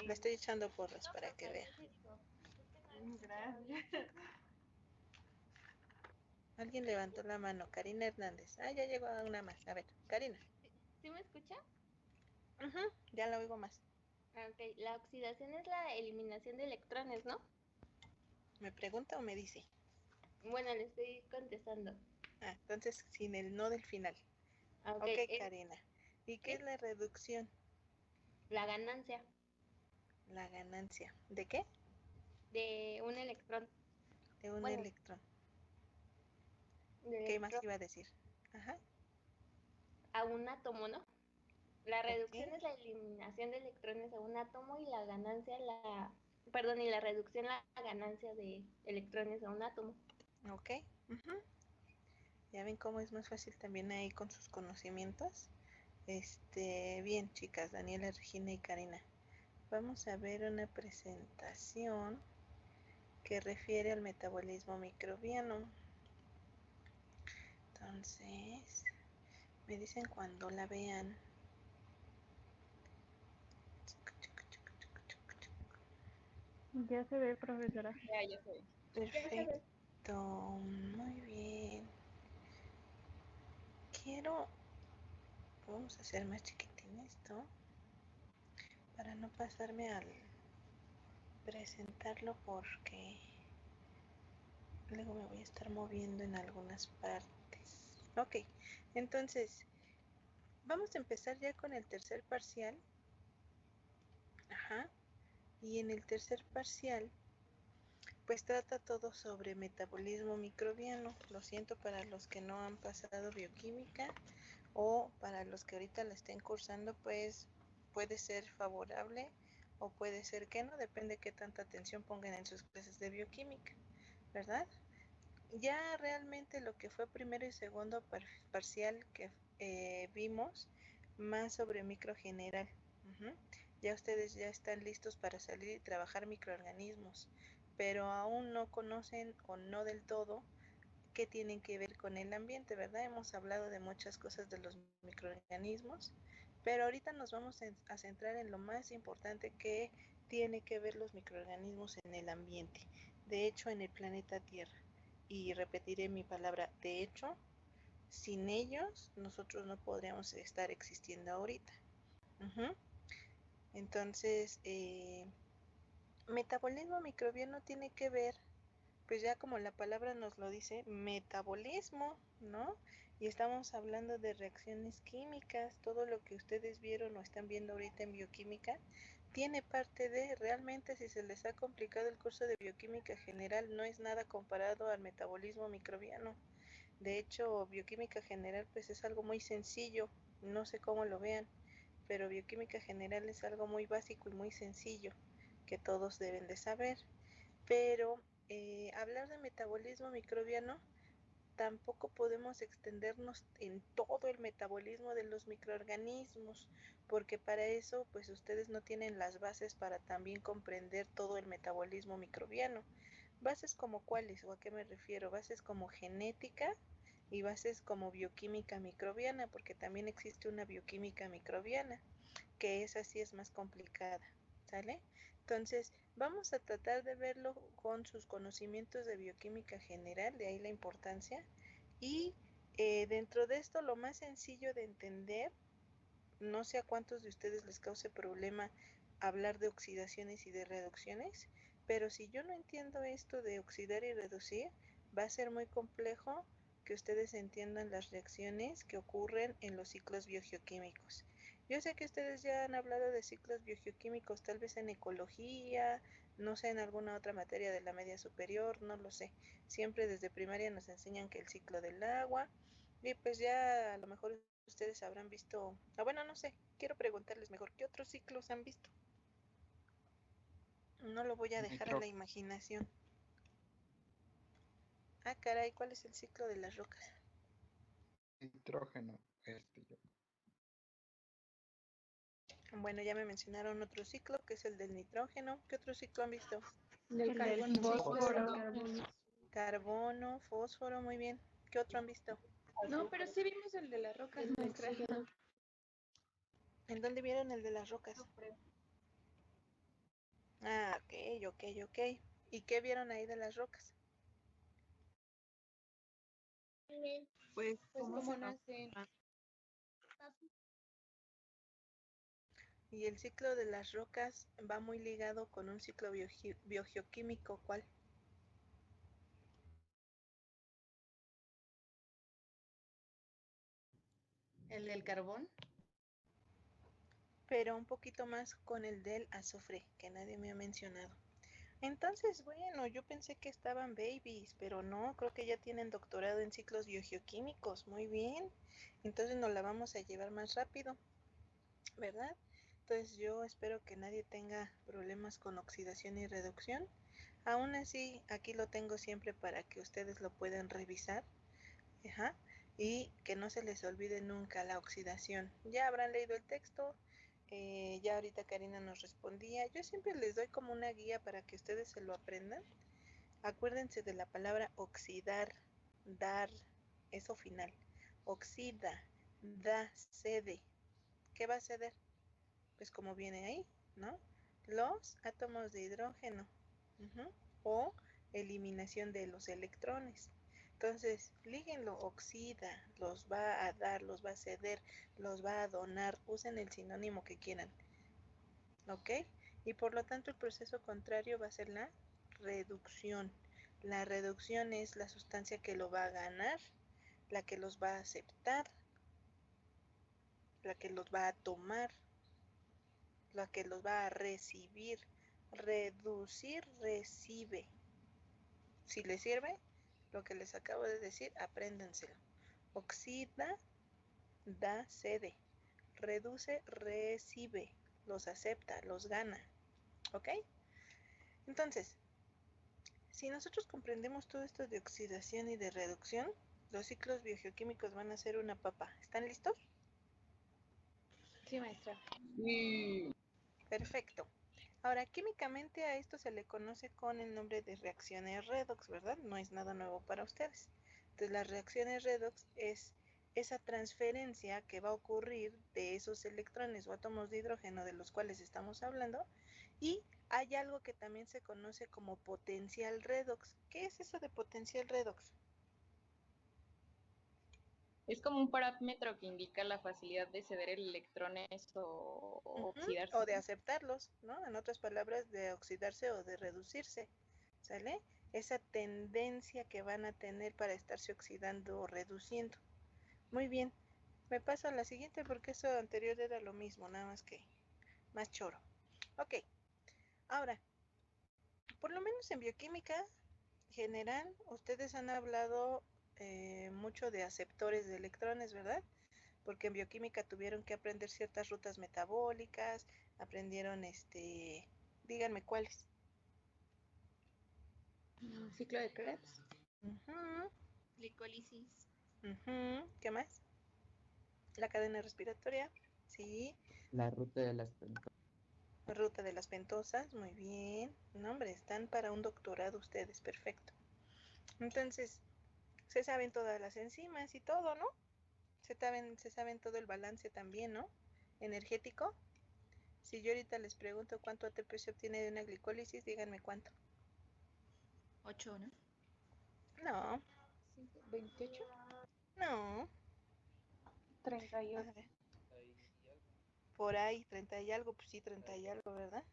Le estoy echando porras para que vea. Gracias. Alguien levantó la mano, Karina Hernández. Ah, ya llegó una más. A ver, Karina. ¿Sí me escucha? Ya la oigo más. Ok, la oxidación es la eliminación de electrones, ¿no? ¿Me pregunta o me dice? Bueno, le estoy contestando. Entonces sin el no del final. Ok, Karina. ¿Y qué es la reducción? La ganancia. La ganancia. ¿De qué? De un electrón. De un electrón. ¿Qué más iba a decir? Ajá. A un átomo, ¿no? La reducción es la eliminación de electrones a un átomo y la ganancia, y la reducción la ganancia de electrones a un átomo. Ok. Ya ven cómo es más fácil también ahí con sus conocimientos. Bien, chicas, Daniela, Regina y Karina. Vamos a ver una presentación que refiere al metabolismo microbiano. Entonces, me dicen cuando la vean. Ya se ve, profesora. Ya se ve. Perfecto, muy bien. Vamos a hacer más chiquitín esto para no pasarme al presentarlo porque luego me voy a estar moviendo en algunas partes. Ok, entonces vamos a empezar ya con el tercer parcial. Y en el tercer parcial pues trata todo sobre metabolismo microbiano. Lo siento para los que no han pasado bioquímica o para los que ahorita la estén cursando, pues puede ser favorable o puede ser que no, depende de qué tanta atención pongan en sus clases de bioquímica, ¿verdad? Ya realmente lo que fue primero y segundo parcial que vimos más sobre micro general. Ya ustedes ya están listos para salir y trabajar microorganismos, pero aún no conocen o no del todo qué tienen que ver con el ambiente, ¿verdad? Hemos hablado de muchas cosas de los microorganismos, pero ahorita nos vamos a centrar en lo más importante que tiene que ver los microorganismos en el ambiente, de hecho en el planeta Tierra. Y repetiré mi palabra, de hecho, sin ellos nosotros no podríamos estar existiendo ahorita. Entonces, metabolismo microbiano tiene que ver, pues ya como la palabra nos lo dice, metabolismo, ¿no? Y estamos hablando de reacciones químicas, todo lo que ustedes vieron o están viendo ahorita en bioquímica, tiene parte de, realmente si se les ha complicado el curso de bioquímica general, no es nada comparado al metabolismo microbiano. De hecho, bioquímica general pues es algo muy sencillo, no sé cómo lo vean, pero bioquímica general es algo muy básico y muy sencillo que todos deben de saber. Pero hablar de metabolismo microbiano, tampoco podemos extendernos en todo el metabolismo de los microorganismos, porque para eso pues ustedes no tienen las bases para también comprender todo el metabolismo microbiano. Bases como cuáles, o a qué me refiero, bases como genética y bases como bioquímica microbiana, porque también existe una bioquímica microbiana, que esa sí es más complicada, ¿sale? Entonces, vamos a tratar de verlo con sus conocimientos de bioquímica general, de ahí la importancia, y dentro de esto lo más sencillo de entender, no sé a cuántos de ustedes les cause problema hablar de oxidaciones y de reducciones, pero si yo no entiendo esto de oxidar y reducir, va a ser muy complejo que ustedes entiendan las reacciones que ocurren en los ciclos biogeoquímicos. Yo sé que ustedes ya han hablado de ciclos biogeoquímicos, tal vez en ecología, no sé, en alguna otra materia de la media superior, no lo sé. Siempre desde primaria nos enseñan que el ciclo del agua, y pues ya a lo mejor ustedes habrán visto, bueno, no sé, quiero preguntarles mejor, ¿qué otros ciclos han visto? No lo voy a dejar a la imaginación. Ah, caray, ¿cuál es el ciclo de las rocas? Nitrógeno, yo. Bueno, ya me mencionaron otro ciclo, que es el del nitrógeno. ¿Qué otro ciclo han visto? El del fósforo. Carbono, fósforo, muy bien. ¿Qué otro han visto? No, pero sí vimos el de las rocas, maestra. ¿En dónde vieron el de las rocas? Ah, ok. ¿Y qué vieron ahí de las rocas? Pues cómo nacen. Y el ciclo de las rocas va muy ligado con un ciclo biogeoquímico, ¿cuál? ¿El del carbón? Pero un poquito más con el del azufre, que nadie me ha mencionado. Entonces, bueno, yo pensé que estaban babies, pero no, creo que ya tienen doctorado en ciclos biogeoquímicos. Muy bien. Entonces nos la vamos a llevar más rápido, ¿verdad? Entonces yo espero que nadie tenga problemas con oxidación y reducción. Aún así, aquí lo tengo siempre para que ustedes lo puedan revisar. Ajá. Y que no se les olvide nunca la oxidación. Ya habrán leído el texto. Ya ahorita Karina nos respondía. Yo siempre les doy como una guía para que ustedes se lo aprendan. Acuérdense de la palabra oxidar, dar, eso final. Oxida, da, cede. ¿Qué va a ceder? Pues como viene ahí, ¿no? Los átomos de hidrógeno. Uh-huh. O eliminación de los electrones. Entonces, líguenlo, oxida, los va a dar, los va a ceder, los va a donar, usen el sinónimo que quieran, ¿ok? Y por lo tanto el proceso contrario va a ser la reducción. La reducción es la sustancia que lo va a ganar, la que los va a aceptar, la que los va a tomar, la que los va a recibir. Reducir, recibe. Si les sirve lo que les acabo de decir, apréndanselo. Oxida, da, cede. Reduce, recibe. Los acepta, los gana. ¿Ok? Entonces, si nosotros comprendemos todo esto de oxidación y de reducción, los ciclos biogeoquímicos van a ser una papa. ¿Están listos? Sí, maestra. Sí. Perfecto. Ahora, químicamente a esto se le conoce con el nombre de reacciones redox, ¿verdad? No es nada nuevo para ustedes. Entonces, las reacciones redox es esa transferencia que va a ocurrir de esos electrones o átomos de hidrógeno de los cuales estamos hablando. Y hay algo que también se conoce como potencial redox. ¿Qué es eso de potencial redox? Es como un parámetro que indica la facilidad de ceder electrones o oxidarse. O de aceptarlos, ¿no? En otras palabras, de oxidarse o de reducirse, ¿sale? Esa tendencia que van a tener para estarse oxidando o reduciendo. Muy bien, me paso a la siguiente porque eso anterior era lo mismo, nada más que más choro. Ok, ahora, por lo menos en bioquímica general, ustedes han hablado mucho de aceptores de electrones, ¿verdad? Porque en bioquímica tuvieron que aprender ciertas rutas metabólicas, aprendieron díganme cuáles. Ciclo de Krebs. Uh-huh. Glicólisis. Uh-huh. ¿Qué más? La cadena respiratoria, sí. La ruta de las pentosas. Ruta de las pentosas, muy bien. No, hombre, están para un doctorado ustedes, perfecto. Entonces, se saben todas las enzimas y todo, ¿no? Se saben todo el balance también, ¿no? Energético. Si yo ahorita les pregunto cuánto ATP se obtiene de una glicólisis, díganme cuánto. 8, ¿no? No, 28. no. 38. Por ahí, 30 y algo, pues sí, 30 y algo, ¿verdad?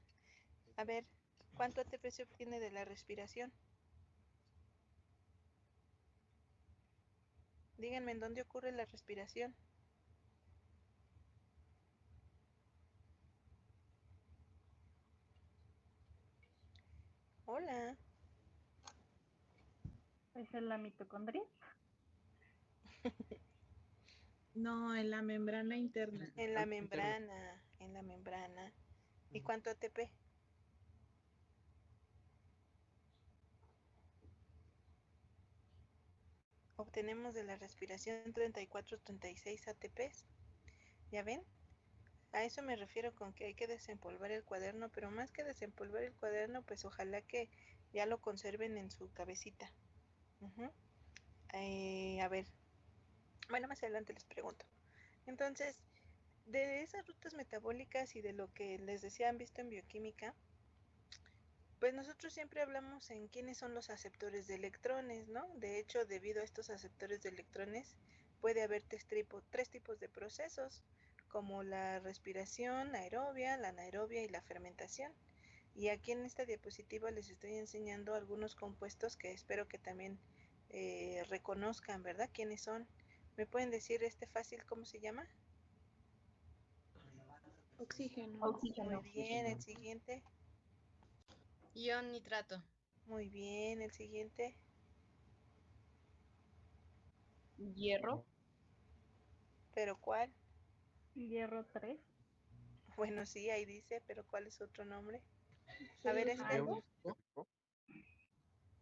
A ver, ¿cuánto ATP se obtiene de la respiración? Díganme en dónde ocurre la respiración. Hola. ¿Es en la mitocondria? No, en la membrana interna. En la membrana, en la membrana. ¿Y cuánto ATP? Obtenemos de la respiración 34-36 ATPs. ¿Ya ven? A eso me refiero con que hay que desempolvar el cuaderno, pero más que desempolvar el cuaderno, pues ojalá que ya lo conserven en su cabecita. Uh-huh. A ver, bueno, más adelante les pregunto. Entonces, de esas rutas metabólicas y de lo que les decía han visto en bioquímica, Pues nosotros siempre hablamos en quiénes son los aceptores de electrones, ¿no? De hecho, debido a estos aceptores de electrones, puede haber tres tipos de procesos, como la respiración aerobia, la anaerobia y la fermentación. Y aquí en esta diapositiva les estoy enseñando algunos compuestos que espero que también reconozcan, ¿verdad? ¿Quiénes son? ¿Me pueden decir fácil cómo se llama? Oxígeno. Muy bien, el siguiente. Ion nitrato. Muy bien, el siguiente. Hierro. ¿Pero cuál? Hierro 3. Bueno, sí, ahí dice, pero ¿cuál es otro nombre? A ver, Férrico.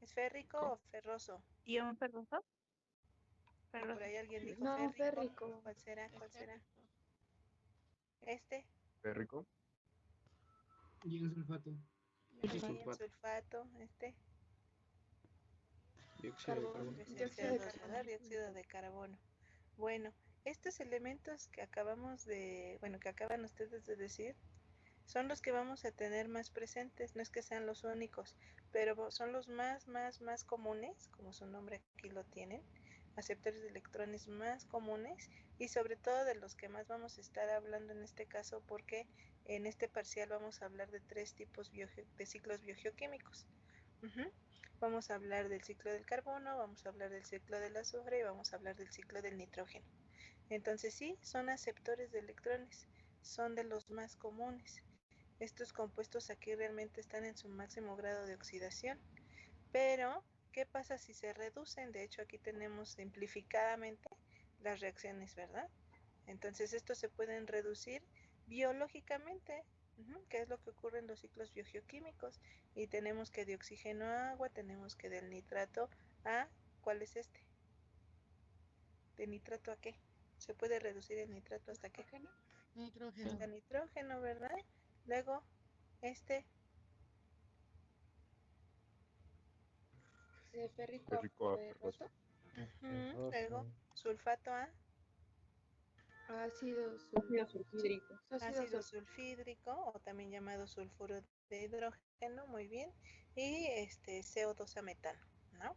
¿es férrico o ferroso? Ion ferroso. Y por ahí alguien dijo No, férrico. férrico. ¿Cuál será? Es ¿Cuál será? férrico. Este. Férrico. Ion sulfato. Muy bien, sulfato. Este. Dióxido de carbono. Pues el CO2, ¿verdad? Dióxido de carbono. Bueno, estos elementos que que acaban ustedes de decir, son los que vamos a tener más presentes, no es que sean los únicos, pero son los más comunes, como su nombre aquí lo tienen, aceptores de electrones más comunes y sobre todo de los que más vamos a estar hablando en este caso porque en este parcial vamos a hablar de tres tipos de ciclos biogeoquímicos. Vamos a hablar del ciclo del carbono, vamos a hablar del ciclo del azufre y vamos a hablar del ciclo del nitrógeno. Entonces sí, son aceptores de electrones, son de los más comunes. Estos compuestos aquí realmente están en su máximo grado de oxidación, pero ¿qué pasa si se reducen? De hecho aquí tenemos simplificadamente las reacciones, ¿verdad? Entonces estos se pueden reducir biológicamente, que es lo que ocurre en los ciclos biogeoquímicos, y tenemos que de oxígeno a agua, tenemos que del nitrato a, ¿cuál es este? ¿De nitrato a qué? ¿Se puede reducir el nitrato hasta qué? Nitrógeno. Hasta nitrógeno, ¿verdad? Luego, este, De férrico Férrico a a ferroso. luego, sulfato a Ácido Ácido sulfídrico. ácido sulfídrico o también llamado sulfuro de hidrógeno, muy bien, y CO2 a metano, ¿no?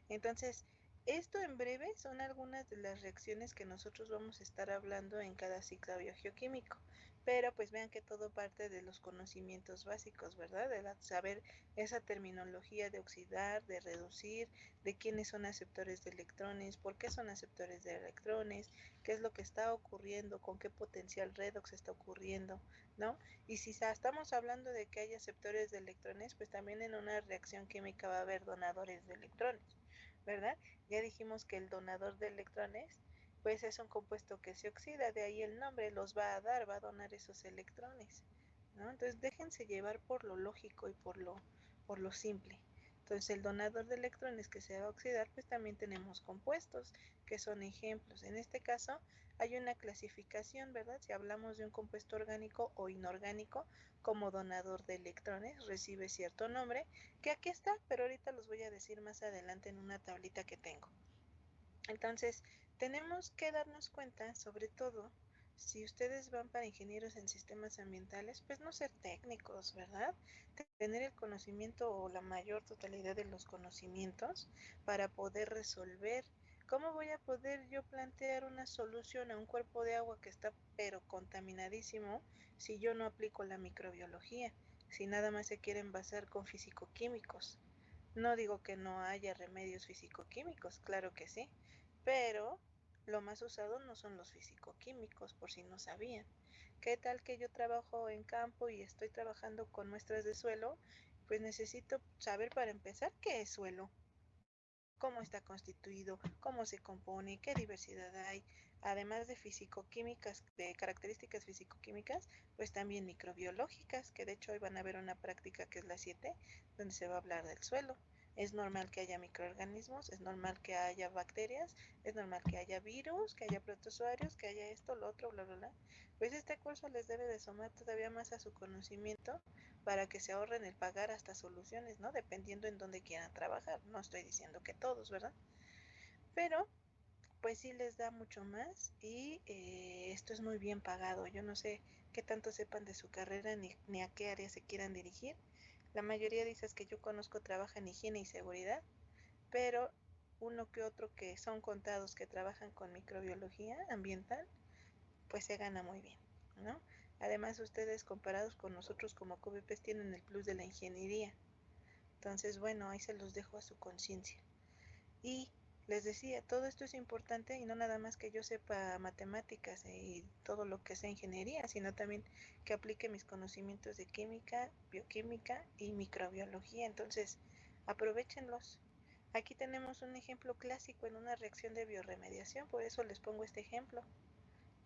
Entonces, esto en breve son algunas de las reacciones que nosotros vamos a estar hablando en cada ciclo biogeoquímico, pero pues vean que todo parte de los conocimientos básicos, ¿verdad? De saber esa terminología de oxidar, de reducir, de quiénes son aceptores de electrones, por qué son aceptores de electrones, qué es lo que está ocurriendo, con qué potencial redox está ocurriendo, ¿no? Y si estamos hablando de que hay aceptores de electrones, pues también en una reacción química va a haber donadores de electrones, ¿verdad? Ya dijimos que el donador de electrones, pues es un compuesto que se oxida, de ahí el nombre, los va a dar, va a donar esos electrones, ¿no? Entonces déjense llevar por lo lógico y por lo simple. Entonces el donador de electrones que se va a oxidar, pues también tenemos compuestos que son ejemplos. En este caso hay una clasificación, ¿verdad? Si hablamos de un compuesto orgánico o inorgánico como donador de electrones, recibe cierto nombre, que aquí está, pero ahorita los voy a decir más adelante en una tablita que tengo. Entonces, tenemos que darnos cuenta, sobre todo, si ustedes van para ingenieros en sistemas ambientales, pues no ser técnicos, ¿verdad? Tener el conocimiento o la mayor totalidad de los conocimientos para poder resolver. ¿Cómo voy a poder yo plantear una solución a un cuerpo de agua que está pero contaminadísimo si yo no aplico la microbiología? Si nada más se quieren basar con fisicoquímicos. No digo que no haya remedios fisicoquímicos, claro que sí, pero lo más usado no son los fisicoquímicos, por si no sabían. ¿Qué tal que yo trabajo en campo y estoy trabajando con muestras de suelo? Pues necesito saber para empezar qué es suelo, cómo está constituido, cómo se compone, qué diversidad hay, además de fisicoquímicas, de características fisicoquímicas, pues también microbiológicas, que de hecho hoy van a ver una práctica que es la 7, donde se va a hablar del suelo. Es normal que haya microorganismos, es normal que haya bacterias, es normal que haya virus, que haya protozoarios, que haya esto, lo otro, bla, bla, bla. Pues este curso les debe de sumar todavía más a su conocimiento para que se ahorren el pagar hasta soluciones, ¿no? Dependiendo en dónde quieran trabajar. No estoy diciendo que todos, ¿verdad? Pero pues sí les da mucho más y esto es muy bien pagado. Yo no sé qué tanto sepan de su carrera ni a qué área se quieran dirigir, La mayoría de esas que yo conozco trabajan en higiene y seguridad, pero uno que otro que son contados que trabajan con microbiología ambiental, pues se gana muy bien, ¿no? Además, ustedes comparados con nosotros como QVPs tienen el plus de la ingeniería. Entonces, bueno, ahí se los dejo a su conciencia. Y les decía, todo esto es importante y no nada más que yo sepa matemáticas y todo lo que sea ingeniería, sino también que aplique mis conocimientos de química, bioquímica y microbiología. Entonces, aprovechenlos. Aquí tenemos un ejemplo clásico en una reacción de biorremediación, por eso les pongo este ejemplo,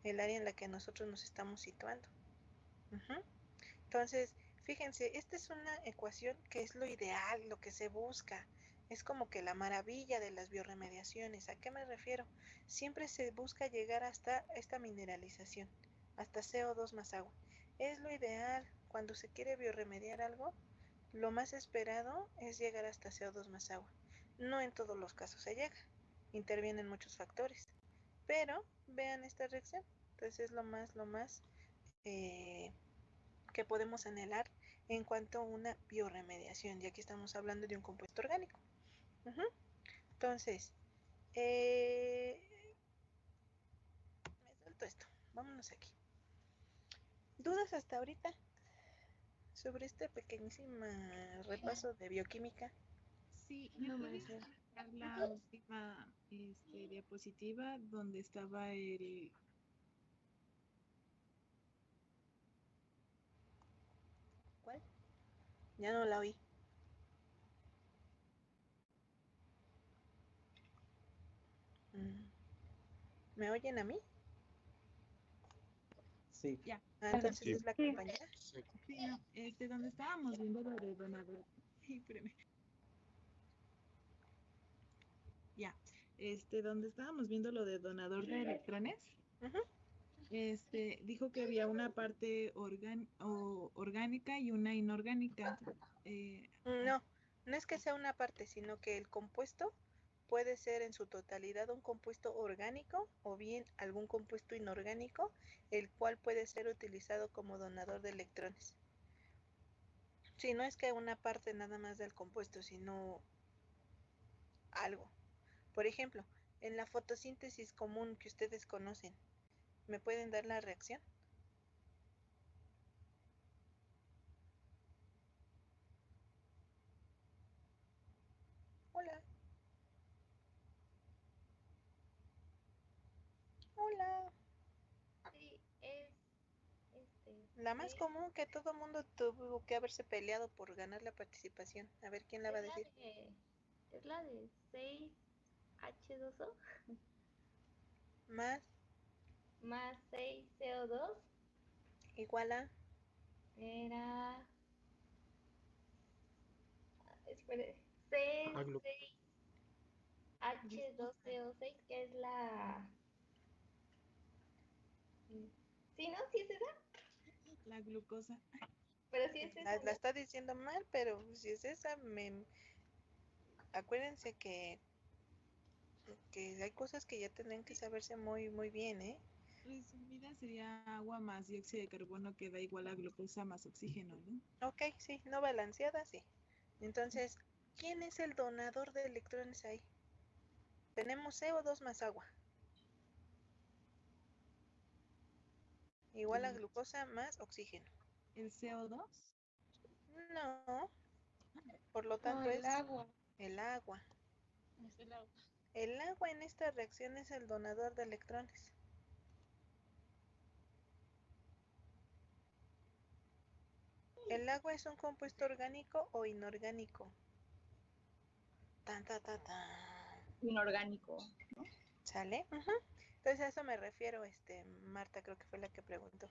el área en la que nosotros nos estamos situando. Entonces, fíjense, esta es una ecuación que es lo ideal, lo que se busca. Es como que la maravilla de las biorremediaciones. ¿A qué me refiero? Siempre se busca llegar hasta esta mineralización, hasta CO2 más agua. Es lo ideal. Cuando se quiere biorremediar algo, lo más esperado es llegar hasta CO2 más agua. No en todos los casos se llega. Intervienen muchos factores. Pero vean esta reacción. Entonces es lo más que podemos anhelar en cuanto a una biorremediación, ya que estamos hablando de un compuesto orgánico. Entonces, me salto esto. Vámonos aquí. ¿Dudas hasta ahorita sobre este pequeñísimo repaso de bioquímica? Sí, ¿me puedes explicar la última diapositiva donde estaba el... ¿Cuál? Ya no la oí. ¿Me oyen a mí? Sí. Ya. Entonces Sí. es la compañera. Sí. Sí, no, donde estábamos viendo lo de donador. Ya. Donde estábamos viendo lo de donador de electrones. Dijo que había una parte orgánica y una inorgánica. No, no es que sea una parte, sino que el compuesto puede ser en su totalidad un compuesto orgánico o bien algún compuesto inorgánico, el cual puede ser utilizado como donador de electrones. Si no es que una parte nada más del compuesto, sino algo. Por ejemplo, en la fotosíntesis común que ustedes conocen, ¿me pueden dar la reacción? Hola. Hola. Sí, es La más común que todo mundo tuvo que haberse peleado por ganar la participación. A ver quién la va a decir. es la de 6H2O Más más 6CO2 igual a era, espere, C6H2CO6, que es la... Sí, ¿no? Sí es esa, La glucosa. pero sí es esa, la ¿no? está diciendo mal, pero si es esa, acuérdense que hay cosas que ya tendrían que saberse muy muy bien, ¿eh? Resumida sería agua más dióxido de carbono que da igual a glucosa más oxígeno, ¿no? Ok, sí, no balanceada, sí. Entonces, ¿quién es el donador de electrones ahí? Tenemos CO2 más agua. Igual a glucosa más oxígeno. ¿El CO2? No, por lo tanto es agua. el agua. Es el agua. El agua en esta reacción es el donador de electrones. ¿El agua es un compuesto orgánico o inorgánico? Tan, tan, tan, tan. Inorgánico. ¿Sale? Entonces a eso me refiero, Marta creo que fue la que preguntó.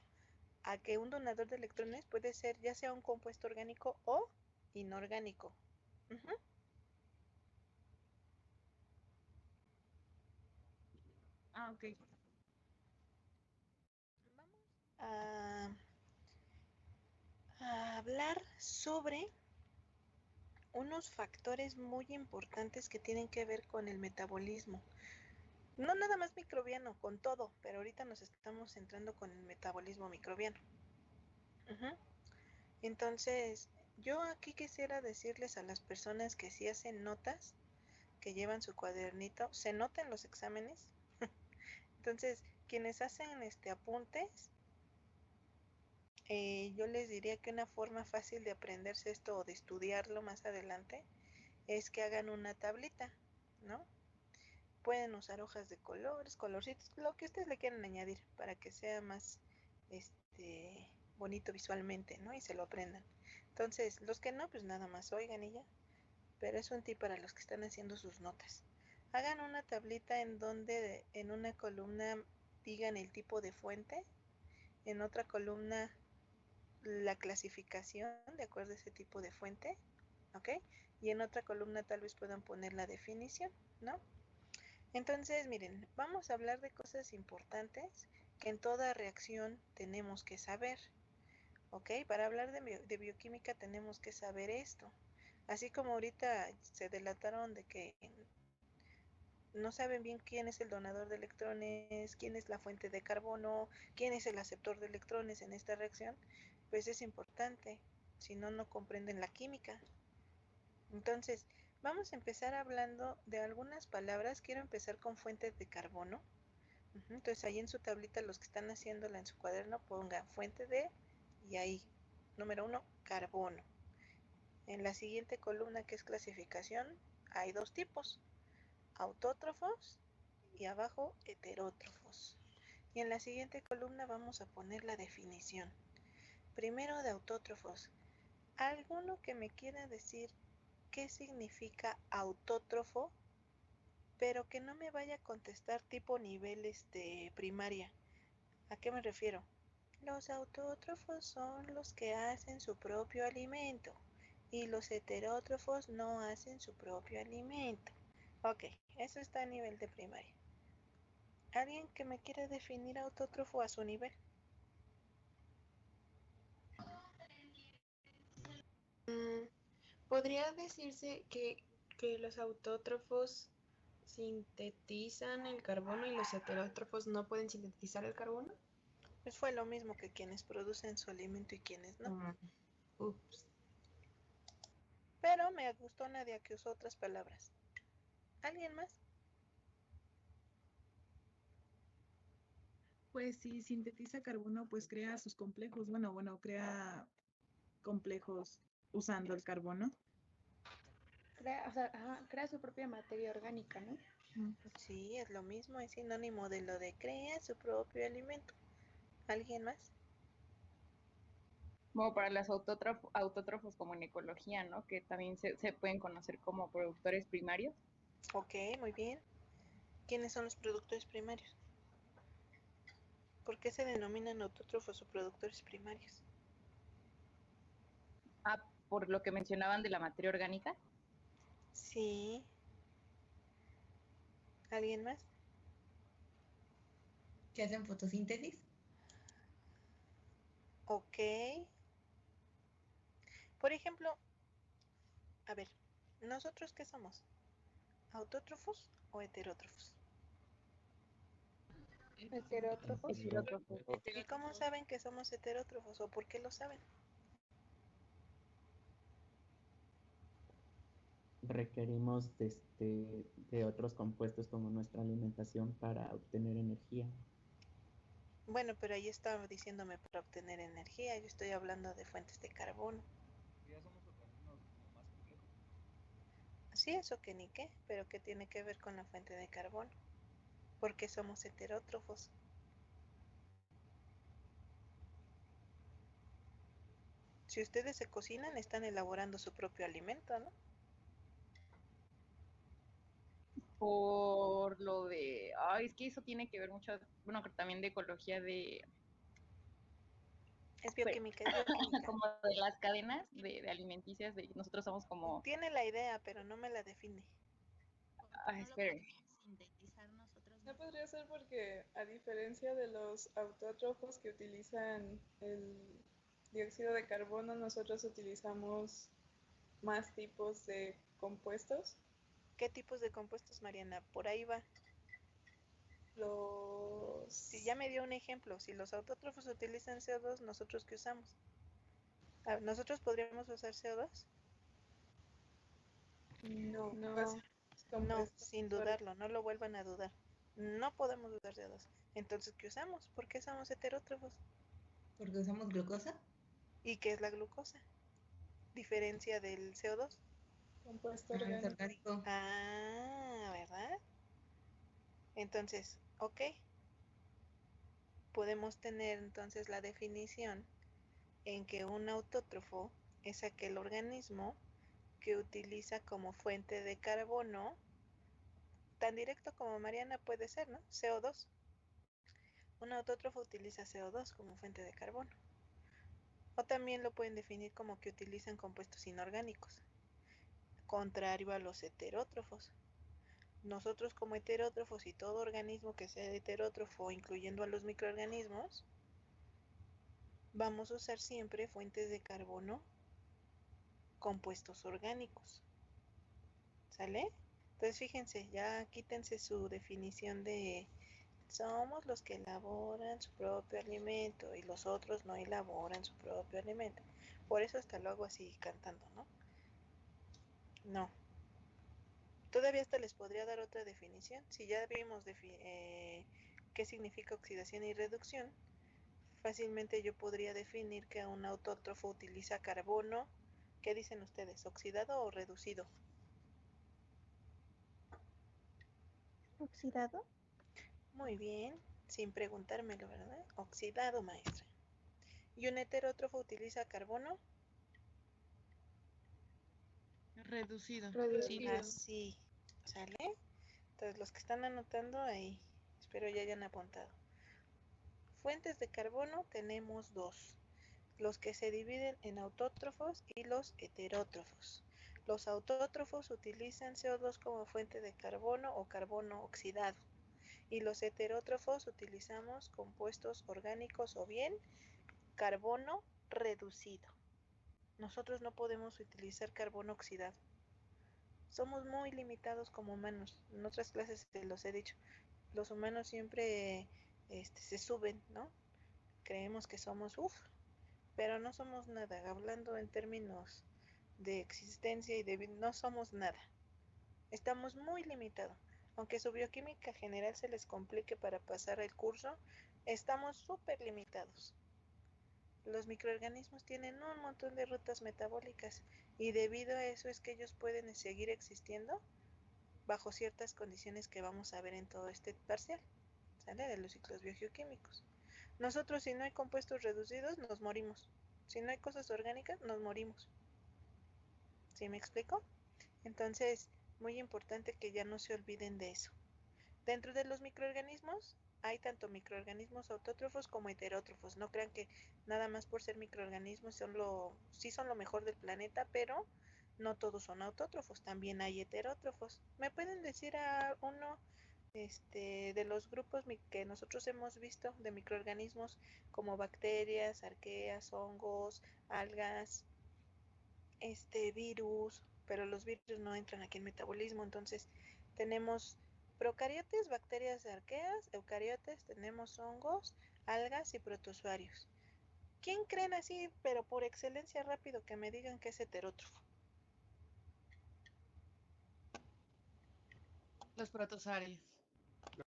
A que un donador de electrones puede ser ya sea un compuesto orgánico o inorgánico. Ah, ok. Vamos a hablar sobre unos factores muy importantes que tienen que ver con el metabolismo. No nada más microbiano, con todo, pero ahorita nos estamos centrando con el metabolismo microbiano. Entonces, yo aquí quisiera decirles a las personas que sí hacen notas, que llevan su cuadernito, se notan los exámenes. Entonces, quienes hacen apuntes, yo les diría que una forma fácil de aprenderse esto o de estudiarlo más adelante es que hagan una tablita, ¿no? Pueden usar hojas de colores, colorcitos, lo que ustedes le quieran añadir para que sea más bonito visualmente, ¿no? Y se lo aprendan. Entonces, los que no, pues nada más oigan y ya. Pero es un tip para los que están haciendo sus notas. Hagan una tablita en donde en una columna digan el tipo de fuente, en otra columna la clasificación de acuerdo a ese tipo de fuente, ¿ok? Y en otra columna tal vez puedan poner la definición, ¿no? Entonces, miren, vamos a hablar de cosas importantes que en toda reacción tenemos que saber, ¿ok? Para hablar de bioquímica tenemos que saber esto. Así como ahorita se delataron de que no saben bien quién es el donador de electrones, quién es la fuente de carbono, quién es el aceptor de electrones en esta reacción, pues es importante, si no, no comprenden la química. Entonces, vamos a empezar hablando de algunas palabras. Quiero empezar con fuentes de carbono. Entonces, ahí en su tablita, los que están haciéndola en su cuaderno, pongan fuente de, y ahí, número 1, carbono. En la siguiente columna, que es clasificación, hay dos tipos, autótrofos y abajo heterótrofos. Y en la siguiente columna vamos a poner la definición. Primero de autótrofos. ¿Alguno que me quiera decir qué significa autótrofo? Pero que no me vaya a contestar tipo nivel primaria. ¿A qué me refiero? Los autótrofos son los que hacen su propio alimento y los heterótrofos no hacen su propio alimento. Ok, eso está a nivel de primaria. ¿Alguien que me quiera definir autótrofo a su nivel? ¿Podría decirse que los autótrofos sintetizan el carbono y los heterótrofos no pueden sintetizar el carbono? Pues fue lo mismo que quienes producen su alimento y quienes no. Ups. Pero me gustó Nadia que usó otras palabras. ¿Alguien más? Pues si sintetiza carbono, pues crea sus complejos. Bueno, crea complejos usando el carbono. Crea su propia materia orgánica, ¿no? Sí, es lo mismo, es sinónimo de lo de crea su propio alimento. ¿Alguien más? Como para los autótrofos como en ecología, ¿no? Que también se pueden conocer como productores primarios. Ok, muy bien. ¿Quiénes son los productores primarios? ¿Por qué se denominan autótrofos o productores primarios? Ah, por lo que mencionaban de la materia orgánica. Sí. ¿Alguien más? ¿Que hacen fotosíntesis? Ok. Por ejemplo, a ver, ¿nosotros qué somos? ¿Autótrofos o heterótrofos? Heterótrofos. ¿Y cómo saben que somos heterótrofos o por qué lo saben? Requerimos de otros compuestos como nuestra alimentación para obtener energía. Bueno, pero ahí estaba diciéndome para obtener energía. Yo estoy hablando de fuentes de carbono. Ya somos organismos como más complejos. Sí, eso que ni qué, pero ¿qué tiene que ver con la fuente de carbono? Porque somos heterótrofos. Si ustedes se cocinan, están elaborando su propio alimento, ¿no? Por lo de, ay, es que eso tiene que ver mucho, bueno, también de ecología Es bioquímica, es bioquímica. como de las cadenas de alimenticias, de nosotros somos como, Tiene la idea, pero no me la define. esperen. No podría ser porque, a diferencia de los autótrofos que utilizan el dióxido de carbono, nosotros utilizamos más tipos de compuestos. ¿Qué tipos de compuestos, Mariana? Por ahí va. Si ya me dio un ejemplo, si los autótrofos utilizan CO2, ¿nosotros qué usamos? ¿Nosotros podríamos usar CO2? No, No. es No, compuesto sin sólido. dudarlo, no lo vuelvan a dudar. No podemos usar CO2. Entonces, ¿qué usamos? ¿Por qué somos heterótrofos? Porque usamos glucosa. ¿Y qué es la glucosa? Diferencia del CO2. Compuesto Es orgánico. orgánico. Ah, ¿verdad? Entonces, ok. Podemos tener entonces la definición en que un autótrofo es aquel organismo que utiliza como fuente de carbono, tan directo como Mariana puede ser, ¿no? CO2. Un autótrofo utiliza CO2 como fuente de carbono. O también lo pueden definir como que utilizan compuestos inorgánicos, contrario a los heterótrofos. Nosotros como heterótrofos y todo organismo que sea heterótrofo, incluyendo a los microorganismos, vamos a usar siempre fuentes de carbono compuestos orgánicos. ¿Sale? Entonces fíjense, ya quítense su definición de somos los que elaboran su propio alimento y los otros no elaboran su propio alimento. Por eso hasta lo hago así cantando, ¿no? No. Todavía hasta les podría dar otra definición. Si ya vimos qué significa oxidación y reducción, fácilmente yo podría definir que un autótrofo utiliza carbono. ¿Qué dicen ustedes? ¿Oxidado o reducido? ¿Oxidado? Muy bien, sin preguntármelo, ¿verdad? Oxidado, maestra. ¿Y un heterótrofo utiliza carbono? Reducido. Reducido. Así, ¿sale? Entonces los que están anotando ahí, espero ya hayan apuntado. Fuentes de carbono tenemos dos, los que se dividen en autótrofos y los heterótrofos. Los autótrofos utilizan CO2 como fuente de carbono o carbono oxidado, y los heterótrofos utilizamos compuestos orgánicos o bien carbono reducido. Nosotros no podemos utilizar carbono oxidado. Somos muy limitados como humanos. En otras clases te los he dicho. Los humanos siempre se suben, ¿no? Creemos que somos pero no somos nada. Hablando en términos de existencia y de vida, no somos nada. Estamos muy limitados. Aunque su bioquímica general se les complique para pasar el curso, estamos súper limitados. Los microorganismos tienen un montón de rutas metabólicas y debido a eso es que ellos pueden seguir existiendo bajo ciertas condiciones que vamos a ver en todo este parcial, ¿sale? De los ciclos biogeoquímicos. Nosotros, si no hay compuestos reducidos, nos morimos. Si no hay cosas orgánicas, nos morimos. ¿Sí me explico? Entonces, muy importante que ya no se olviden de eso. Dentro de los microorganismos hay tanto microorganismos autótrofos como heterótrofos. No crean que nada más por ser microorganismos sí son lo mejor del planeta, pero no todos son autótrofos. También hay heterótrofos. ¿Me pueden decir a uno de los grupos que nosotros hemos visto de microorganismos como bacterias, arqueas, hongos, algas, virus? Pero los virus no entran aquí en metabolismo, entonces tenemos procariotes, bacterias arqueas, eucariotes, tenemos hongos, algas y protozoarios. ¿Quién creen así, pero por excelencia rápido que me digan que es heterótrofo? Los protozoarios.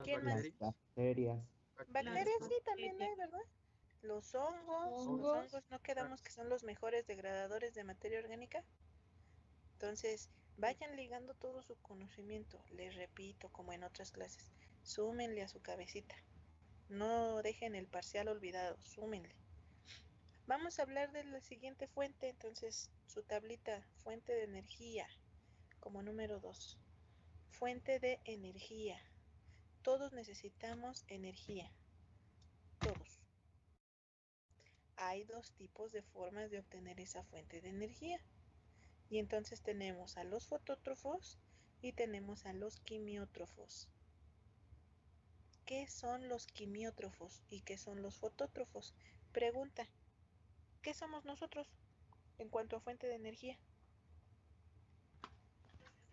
¿Quién más? Las bacterias. Bacterias sí también hay, ¿verdad? Los hongos no quedamos que son los mejores degradadores de materia orgánica. Entonces, vayan ligando todo su conocimiento, les repito, como en otras clases, súmenle a su cabecita. No dejen el parcial olvidado, súmenle. Vamos a hablar de la siguiente fuente, entonces, su tablita, fuente de energía, como número 2. Fuente de energía. Todos necesitamos energía. Todos. Hay dos tipos de formas de obtener esa fuente de energía. Y entonces tenemos a los fotótrofos y tenemos a los quimiótrofos. ¿Qué son los quimiótrofos y qué son los fotótrofos? Pregunta, ¿qué somos nosotros en cuanto a fuente de energía?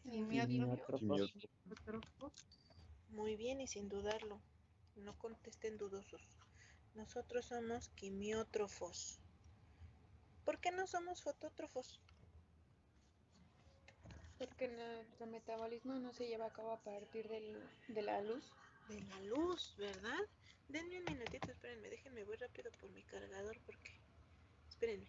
Quimiótropos. Muy bien y sin dudarlo, no contesten dudosos. Nosotros somos quimiótrofos. ¿Por qué no somos fotótrofos? Porque nuestro metabolismo no se lleva a cabo a partir de la luz. De la luz, ¿verdad? Denme un minutito, espérenme, déjenme, voy rápido por mi cargador porque... Espérenme.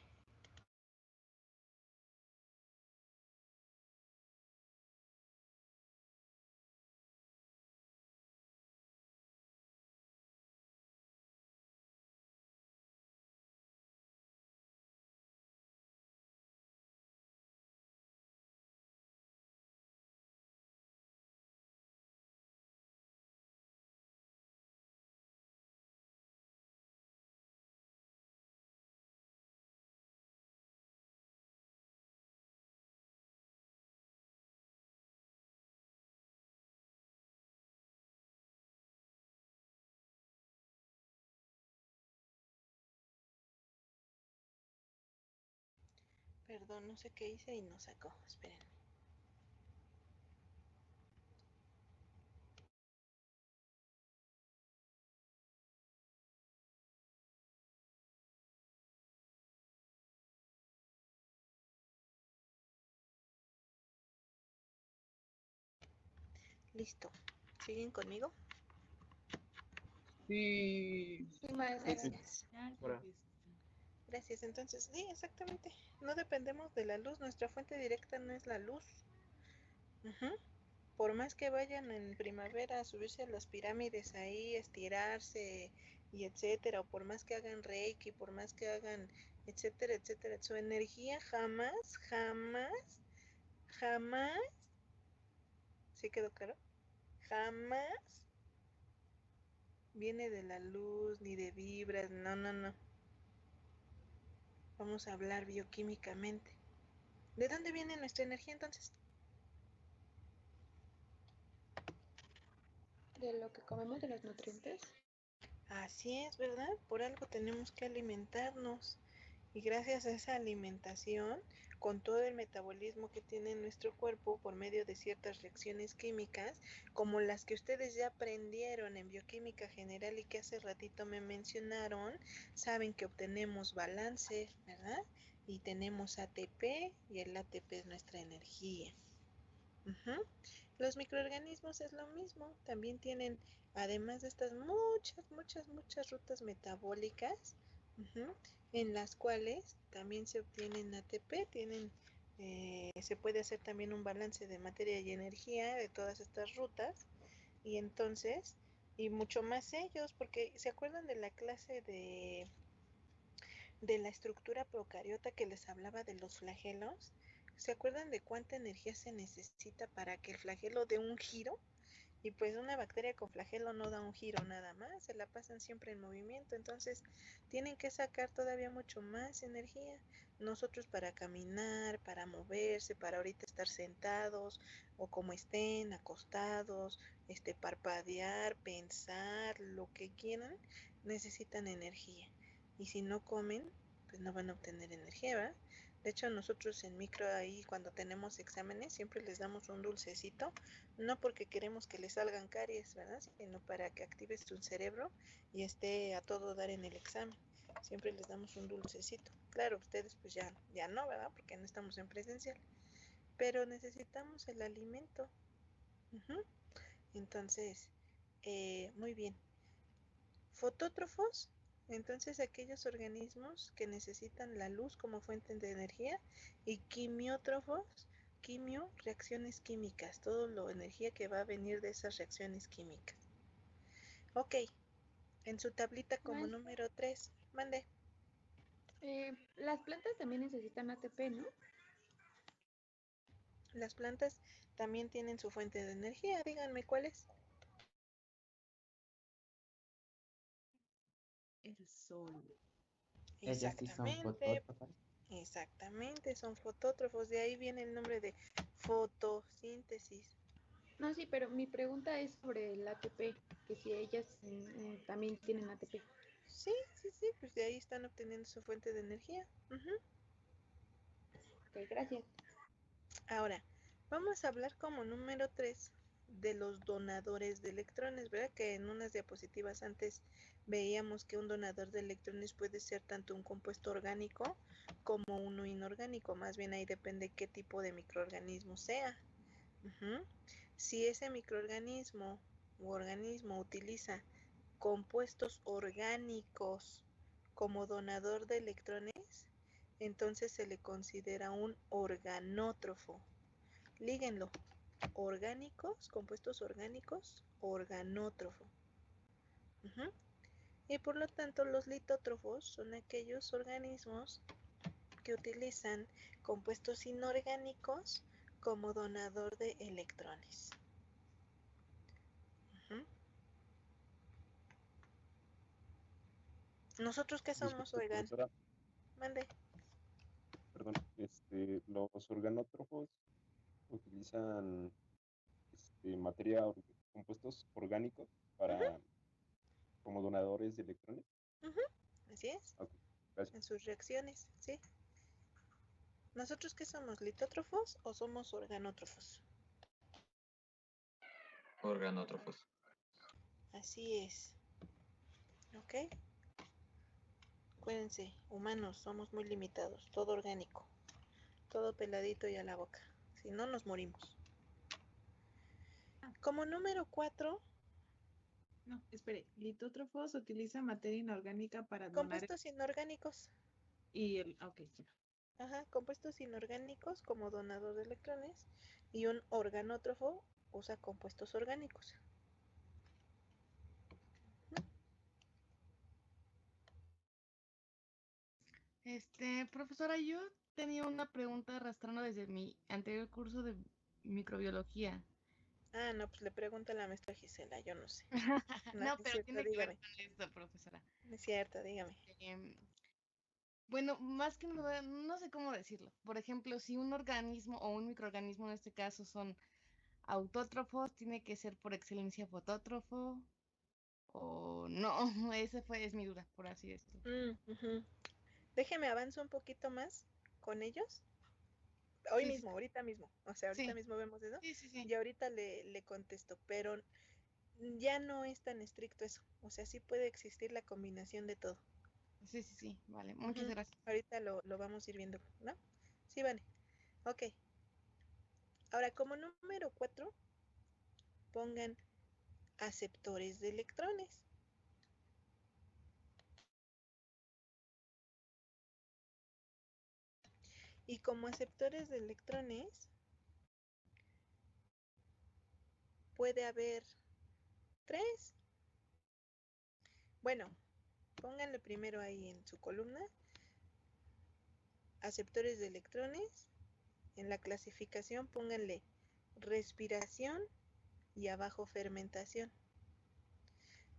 Perdón, no sé qué hice y no sacó, espérenme. Listo. ¿Siguen conmigo? Sí. Sí, maestra. Gracias. Ahora. Gracias. Entonces, sí, exactamente. No dependemos de la luz. Nuestra fuente directa no es la luz. Ujú. Por más que vayan en primavera a subirse a las pirámides ahí, estirarse y etcétera, o por más que hagan reiki, por más que hagan etcétera, etcétera, su energía jamás, jamás, jamás, ¿sí quedó claro? Jamás viene de la luz ni de vibras, no, no, no. Vamos a hablar bioquímicamente. ¿De dónde viene nuestra energía entonces? De lo que comemos, de los nutrientes. Así es, ¿verdad? Por algo tenemos que alimentarnos. Y gracias a esa alimentación, con todo el metabolismo que tiene nuestro cuerpo por medio de ciertas reacciones químicas, como las que ustedes ya aprendieron en bioquímica general y que hace ratito me mencionaron, saben que obtenemos balance, ¿verdad? Y tenemos ATP y el ATP es nuestra energía. Ujú. Los microorganismos es lo mismo, también tienen, además de estas muchas rutas metabólicas, ujú, en las cuales también se obtienen ATP, se puede hacer también un balance de materia y energía de todas estas rutas, y entonces, y mucho más ellos, porque ¿se acuerdan de la clase de la estructura procariota que les hablaba de los flagelos? ¿Se acuerdan de cuánta energía se necesita para que el flagelo dé un giro? Y pues una bacteria con flagelo no da un giro nada más, se la pasan siempre en movimiento, entonces tienen que sacar todavía mucho más energía. Nosotros para caminar, para moverse, para ahorita estar sentados o como estén, acostados, parpadear, pensar, lo que quieran, necesitan energía. Y si no comen, pues no van a obtener energía, ¿verdad? De hecho, nosotros en micro ahí cuando tenemos exámenes siempre les damos un dulcecito, no porque queremos que les salgan caries, ¿verdad? Sino para que active su cerebro y esté a todo dar en el examen. Siempre les damos un dulcecito. Claro, ustedes pues ya no, ¿verdad? Porque no estamos en presencial. Pero necesitamos el alimento. Ujú. Entonces, muy bien. Fotótrofos, entonces aquellos organismos que necesitan la luz como fuente de energía, y quimiótrofos, reacciones químicas, todo lo energía que va a venir de esas reacciones químicas. Ok, en su tablita como número 3, mande. Las plantas también necesitan ATP, ¿no? Las plantas también tienen su fuente de energía, díganme cuál es. El sol. Ellas sí son Exactamente, fotótrofas. exactamente, son fotótrofos, de ahí viene el nombre de fotosíntesis. No, sí, pero mi pregunta es sobre el ATP, que si ellas también tienen ATP. Sí, pues de ahí están obteniendo su fuente de energía. Ujú. Ok, gracias. Ahora, vamos a hablar como número 3 de los donadores de electrones, ¿verdad? Que en unas diapositivas antes veíamos que un donador de electrones puede ser tanto un compuesto orgánico como uno inorgánico, más bien ahí depende qué tipo de microorganismo sea. Si ese microorganismo u organismo utiliza compuestos orgánicos como donador de electrones, entonces se le considera un organótrofo. Líguenlo. Orgánicos, compuestos orgánicos, organótrofo. Y por lo tanto los litótrofos son aquellos organismos que utilizan compuestos inorgánicos como donador de electrones. ¿Nosotros qué somos, oigan? Mande. Perdón, los organótrofos utilizan compuestos orgánicos para como donadores de electrones. Así es. Okay, gracias. En sus reacciones, ¿sí? ¿Nosotros qué somos? ¿Litótrofos o somos organótrofos? Organótrofos. Así es. ¿Ok? Acuérdense, humanos, somos muy limitados. Todo orgánico. Todo peladito y a la boca. Si no, nos morimos. Como número 4. No, espere. Litótrofos utiliza materia inorgánica para donar. Compuestos inorgánicos. Y ok. Ajá, compuestos inorgánicos como donador de electrones. Y un organótrofo usa compuestos orgánicos. Profesora, yo tenía una pregunta arrastrando desde mi anterior curso de microbiología. Ah, no, pues le pregunta a la maestra Gisela, yo no sé. No, pero tiene que ver con esto, profesora. Es cierto, dígame. Bueno, más que nada, no sé cómo decirlo. Por ejemplo, si un organismo o un microorganismo en este caso son autótrofos, ¿tiene que ser por excelencia fotótrofo? O no, es mi duda, por así decirlo. Déjeme avanzo un poquito más con ellos. Hoy mismo, ahorita mismo. O sea, ahorita mismo vemos eso. Y ahorita le contesto, pero ya no es tan estricto eso. O sea, sí puede existir la combinación de todo. Sí, vale. Muchas gracias. Ahorita lo vamos a ir viendo, ¿no? Sí, vale. Ok. Ahora, como número 4, pongan aceptores de electrones. Y como aceptores de electrones, puede haber 3. Bueno, pónganle primero ahí en su columna. Aceptores de electrones. En la clasificación pónganle respiración y abajo fermentación.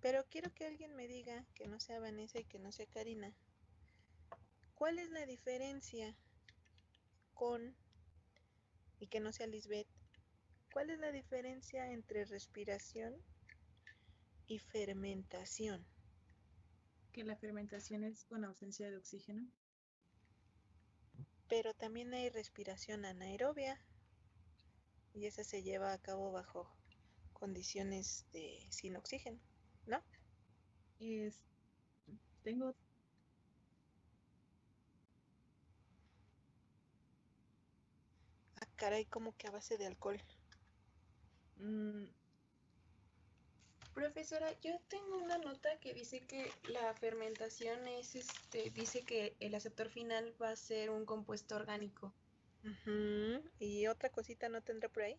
Pero quiero que alguien me diga, que no sea Vanessa y que no sea Karina, ¿cuál es la diferencia y que no sea Lisbeth, cuál es la diferencia entre respiración y fermentación? Que la fermentación es con ausencia de oxígeno. Pero también hay respiración anaerobia y esa se lleva a cabo bajo condiciones sin oxígeno, ¿no? Tengo... Ah, caray, como que a base de alcohol. Profesora, yo tengo una nota que dice que la fermentación es, dice que el aceptor final va a ser un compuesto orgánico. ¿Y otra cosita no tendrá por ahí?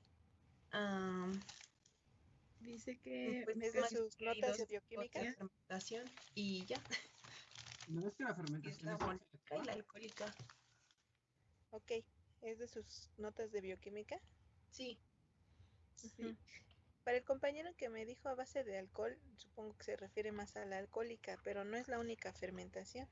Dice que pues es de sus notas de bioquímica. Fermentación y ya. No es que la fermentación es y la alcohólica. Ok, ¿es de sus notas de bioquímica? Sí. Para el compañero que me dijo a base de alcohol, supongo que se refiere más a la alcohólica, pero no es la única fermentación.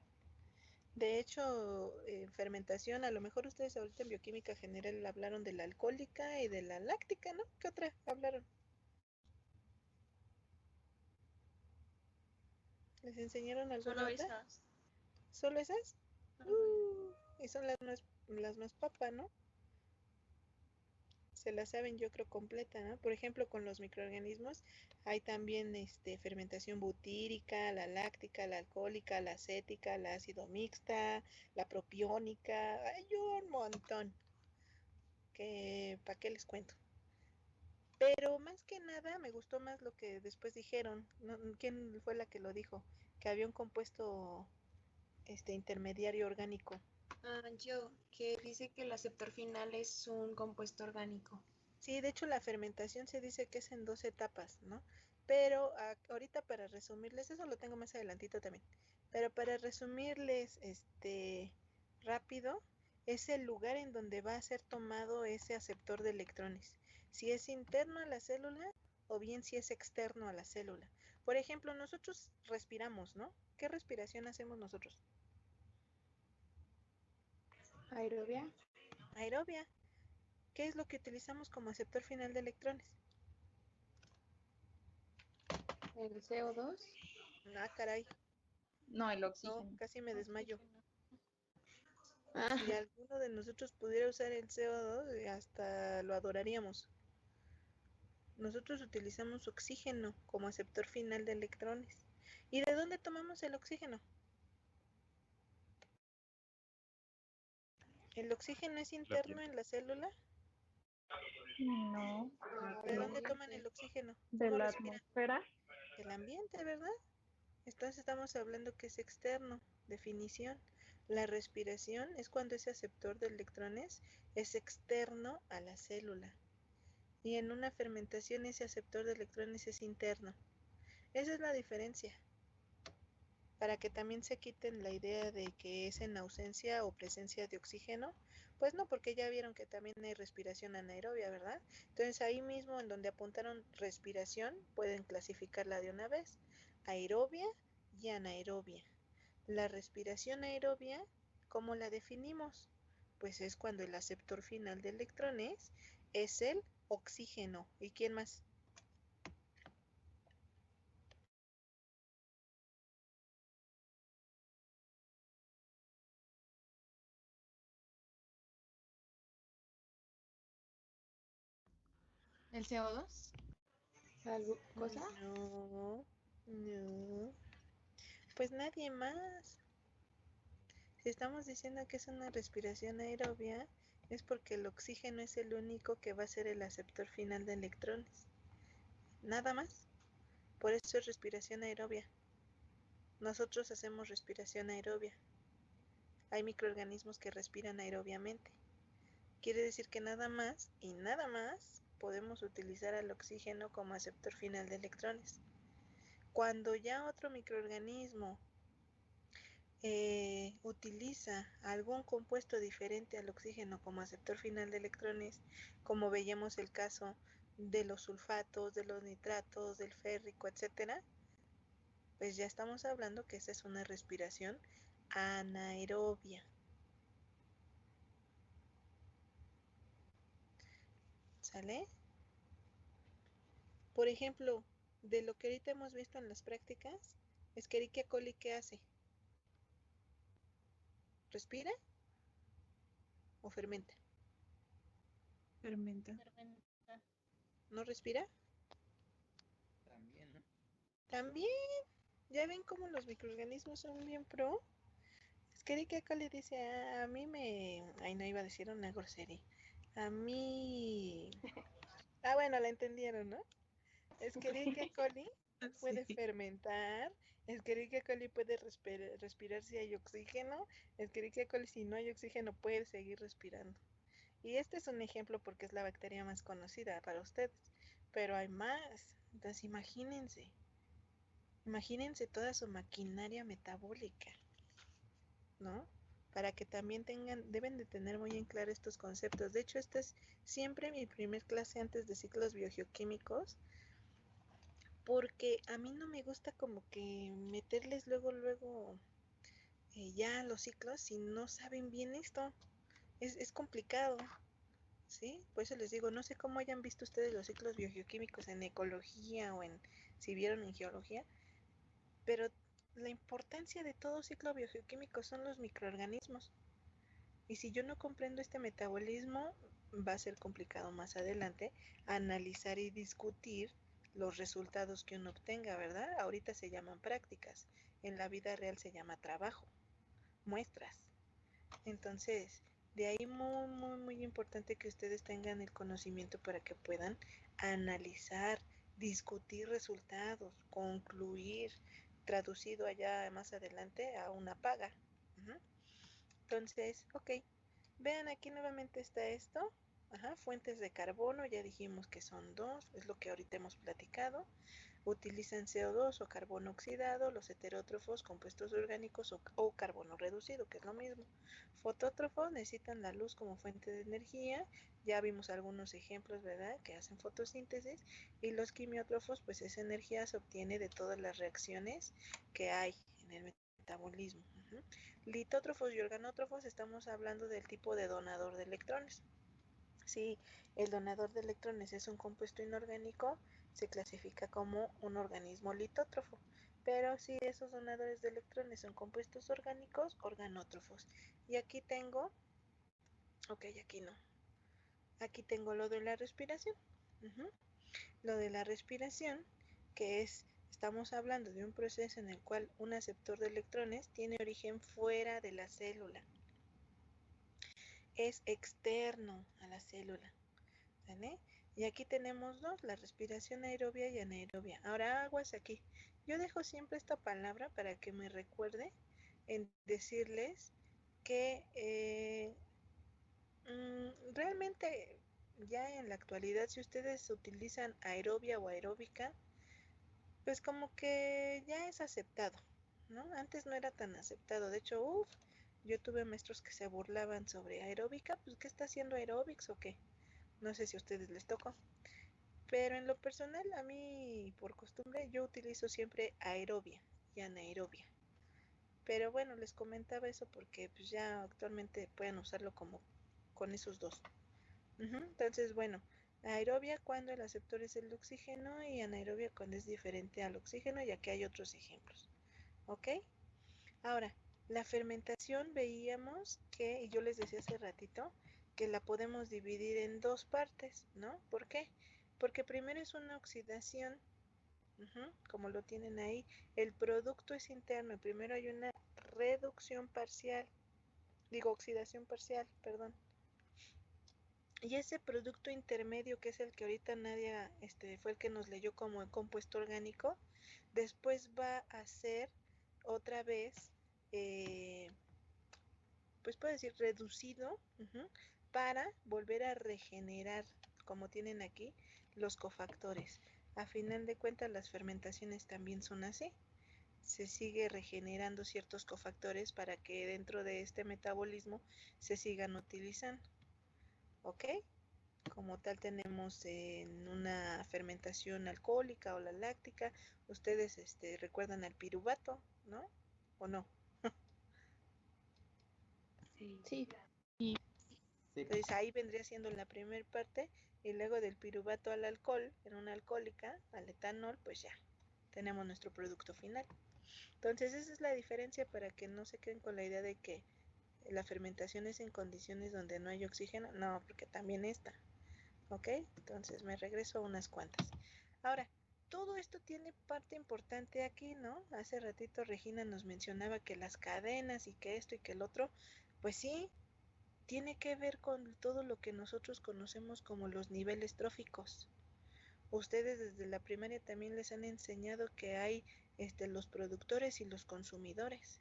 De hecho, fermentación, a lo mejor ustedes ahorita en bioquímica general hablaron de la alcohólica y de la láctica, ¿no? ¿Qué otra hablaron? ¿Les enseñaron alguna Solo otra? esas. ¿Solo esas? Y son las más papas, ¿no? se la saben yo creo completa, ¿no? Por ejemplo, con los microorganismos hay también fermentación butírica, la láctica, la alcohólica, la acética, la ácido mixta, la propiónica, hay un montón que ¿para qué les cuento? Pero más que nada me gustó más lo que después dijeron. ¿Quién fue la que lo dijo? Que había un compuesto intermediario orgánico. Yo, que dice que el aceptor final es un compuesto orgánico. Sí, de hecho la fermentación se dice que es en 2 etapas, ¿no? Pero ahorita para resumirles, eso lo tengo más adelantito también. Pero para resumirles rápido, es el lugar en donde va a ser tomado ese aceptor de electrones. Si es interno a la célula o bien si es externo a la célula. Por ejemplo, nosotros respiramos, ¿no? ¿Qué respiración hacemos nosotros? Aerobia. Aerobia. ¿Qué es lo que utilizamos como aceptor final de electrones? El CO2. Ah, caray. No, el oxígeno. No, casi me desmayo. Ah, Si alguno de nosotros pudiera usar el CO2, hasta lo adoraríamos. Nosotros utilizamos oxígeno como aceptor final de electrones. ¿Y de dónde tomamos el oxígeno? ¿El oxígeno es interno en la célula? No. ¿De dónde toman el oxígeno? De ¿Cómo la respiran? atmósfera. Del ambiente, ¿verdad? Entonces estamos hablando que es externo. Definición. La respiración es cuando ese aceptor de electrones es externo a la célula. Y en una fermentación ese aceptor de electrones es interno. Esa es la diferencia. Para que también se quiten la idea de que es en ausencia o presencia de oxígeno, pues no, porque ya vieron que también hay respiración anaerobia, ¿verdad? Entonces ahí mismo en donde apuntaron respiración, pueden clasificarla de una vez, aerobia y anaerobia. La respiración aerobia, ¿cómo la definimos? Pues es cuando el aceptor final de electrones es el oxígeno. ¿Y quién más? ¿El CO2? ¿Algo cosa? No, no. Pues nadie más. Si estamos diciendo que es una respiración aerobia, es porque el oxígeno es el único que va a ser el aceptor final de electrones. Nada más. Por eso es respiración aerobia. Nosotros hacemos respiración aerobia. Hay microorganismos que respiran aerobiamente. Quiere decir que nada más y nada más podemos utilizar al oxígeno como aceptor final de electrones. Cuando ya otro microorganismo utiliza algún compuesto diferente al oxígeno como aceptor final de electrones, como veíamos el caso de los sulfatos, de los nitratos, del férrico, etcétera, pues ya estamos hablando que esa es una respiración anaerobia. ¿Sale? Por ejemplo, de lo que ahorita hemos visto en las prácticas, Escherichia coli, ¿qué hace? ¿Respira o fermenta? Fermenta. ¿No respira? También, ¿no? También. ¿Ya ven cómo los microorganismos son bien pro? Escherichia coli dice, a mí me... Ay, no iba a decir una grosería. A mí... Ah, bueno, la entendieron, ¿no? Escherichia coli puede Sí. fermentar. Escherichia coli puede respirar si hay oxígeno. Escherichia coli si no hay oxígeno puede seguir respirando. Y este es un ejemplo porque es la bacteria más conocida para ustedes. Pero hay más. Entonces imagínense toda su maquinaria metabólica, ¿no? Para que también deben de tener muy en claro estos conceptos. De hecho, esta es siempre mi primer clase antes de ciclos biogeoquímicos, porque a mí no me gusta como que meterles luego ya los ciclos si no saben bien esto. Es complicado, ¿sí? Por eso les digo, no sé cómo hayan visto ustedes los ciclos biogeoquímicos en ecología o en si vieron en geología, pero la importancia de todo ciclo biogeoquímico son los microorganismos. Y si yo no comprendo este metabolismo, va a ser complicado más adelante analizar y discutir los resultados que uno obtenga, ¿verdad? Ahorita se llaman prácticas, en la vida real se llama trabajo, muestras. Entonces, de ahí muy importante que ustedes tengan el conocimiento para que puedan analizar, discutir resultados, concluir, traducido allá más adelante a una paga. Entonces, ok, vean aquí nuevamente está esto. Fuentes de carbono, ya dijimos que son dos, es lo que ahorita hemos platicado. Utilizan CO2 o carbono oxidado, los heterótrofos, compuestos orgánicos o carbono reducido, que es lo mismo. Fotótrofos necesitan la luz como fuente de energía, ya vimos algunos ejemplos, ¿verdad?, que hacen fotosíntesis, y los quimiótrofos, pues esa energía se obtiene de todas las reacciones que hay en el metabolismo. Litótrofos y organótrofos, estamos hablando del tipo de donador de electrones. Si el donador de electrones es un compuesto inorgánico, se clasifica como un organismo litótrofo. Pero si esos donadores de electrones son compuestos orgánicos, organótrofos. Y aquí tengo, ok, aquí no. Aquí tengo lo de la respiración. Lo de la respiración, que es, estamos hablando de un proceso en el cual un aceptor de electrones tiene origen fuera de la célula. Es externo a la célula, ¿vale? Y aquí tenemos dos, la respiración aerobia y anaerobia. Ahora aguas aquí. Yo dejo siempre esta palabra para que me recuerde en decirles que realmente ya en la actualidad, si ustedes utilizan aerobia o aeróbica, pues como que ya es aceptado, ¿no? Antes no era tan aceptado. De hecho, yo tuve maestros que se burlaban sobre aeróbica, pues ¿qué está haciendo aeróbics o qué? No sé si a ustedes les tocó. Pero en lo personal, a mí por costumbre, yo utilizo siempre aerobia y anaerobia. Pero bueno, les comentaba eso porque pues ya actualmente pueden usarlo como con esos dos. Entonces, bueno, aerobia cuando el aceptor es el oxígeno y anaerobia cuando es diferente al oxígeno, y aquí hay otros ejemplos. ¿Ok? Ahora, la fermentación veíamos que, y yo les decía hace ratito, que la podemos dividir en dos partes, ¿no? ¿Por qué? Porque primero es una oxidación, como lo tienen ahí, el producto es interno, primero hay una reducción parcial, oxidación parcial, perdón. Y ese producto intermedio, que es el que ahorita Nadia fue el que nos leyó como compuesto orgánico, después va a ser otra vez, pues puedo decir, reducido, para volver a regenerar, como tienen aquí, los cofactores. A final de cuentas, las fermentaciones también son así. Se sigue regenerando ciertos cofactores para que dentro de este metabolismo se sigan utilizando. ¿Ok? Como tal tenemos en una fermentación alcohólica o la láctica, ustedes recuerdan al piruvato, ¿no? ¿O no? Sí. Entonces ahí vendría siendo la primera parte, y luego del piruvato al alcohol, en una alcohólica, al etanol, pues ya tenemos nuestro producto final. Entonces esa es la diferencia, para que no se queden con la idea de que la fermentación es en condiciones donde no hay oxígeno. No, porque también está. ¿Ok? Entonces me regreso a unas cuantas. Ahora, todo esto tiene parte importante aquí, ¿no? Hace ratito Regina nos mencionaba que las cadenas y que esto y que el otro, pues sí, tiene que ver con todo lo que nosotros conocemos como los niveles tróficos. Ustedes desde la primaria también les han enseñado que hay los productores y los consumidores.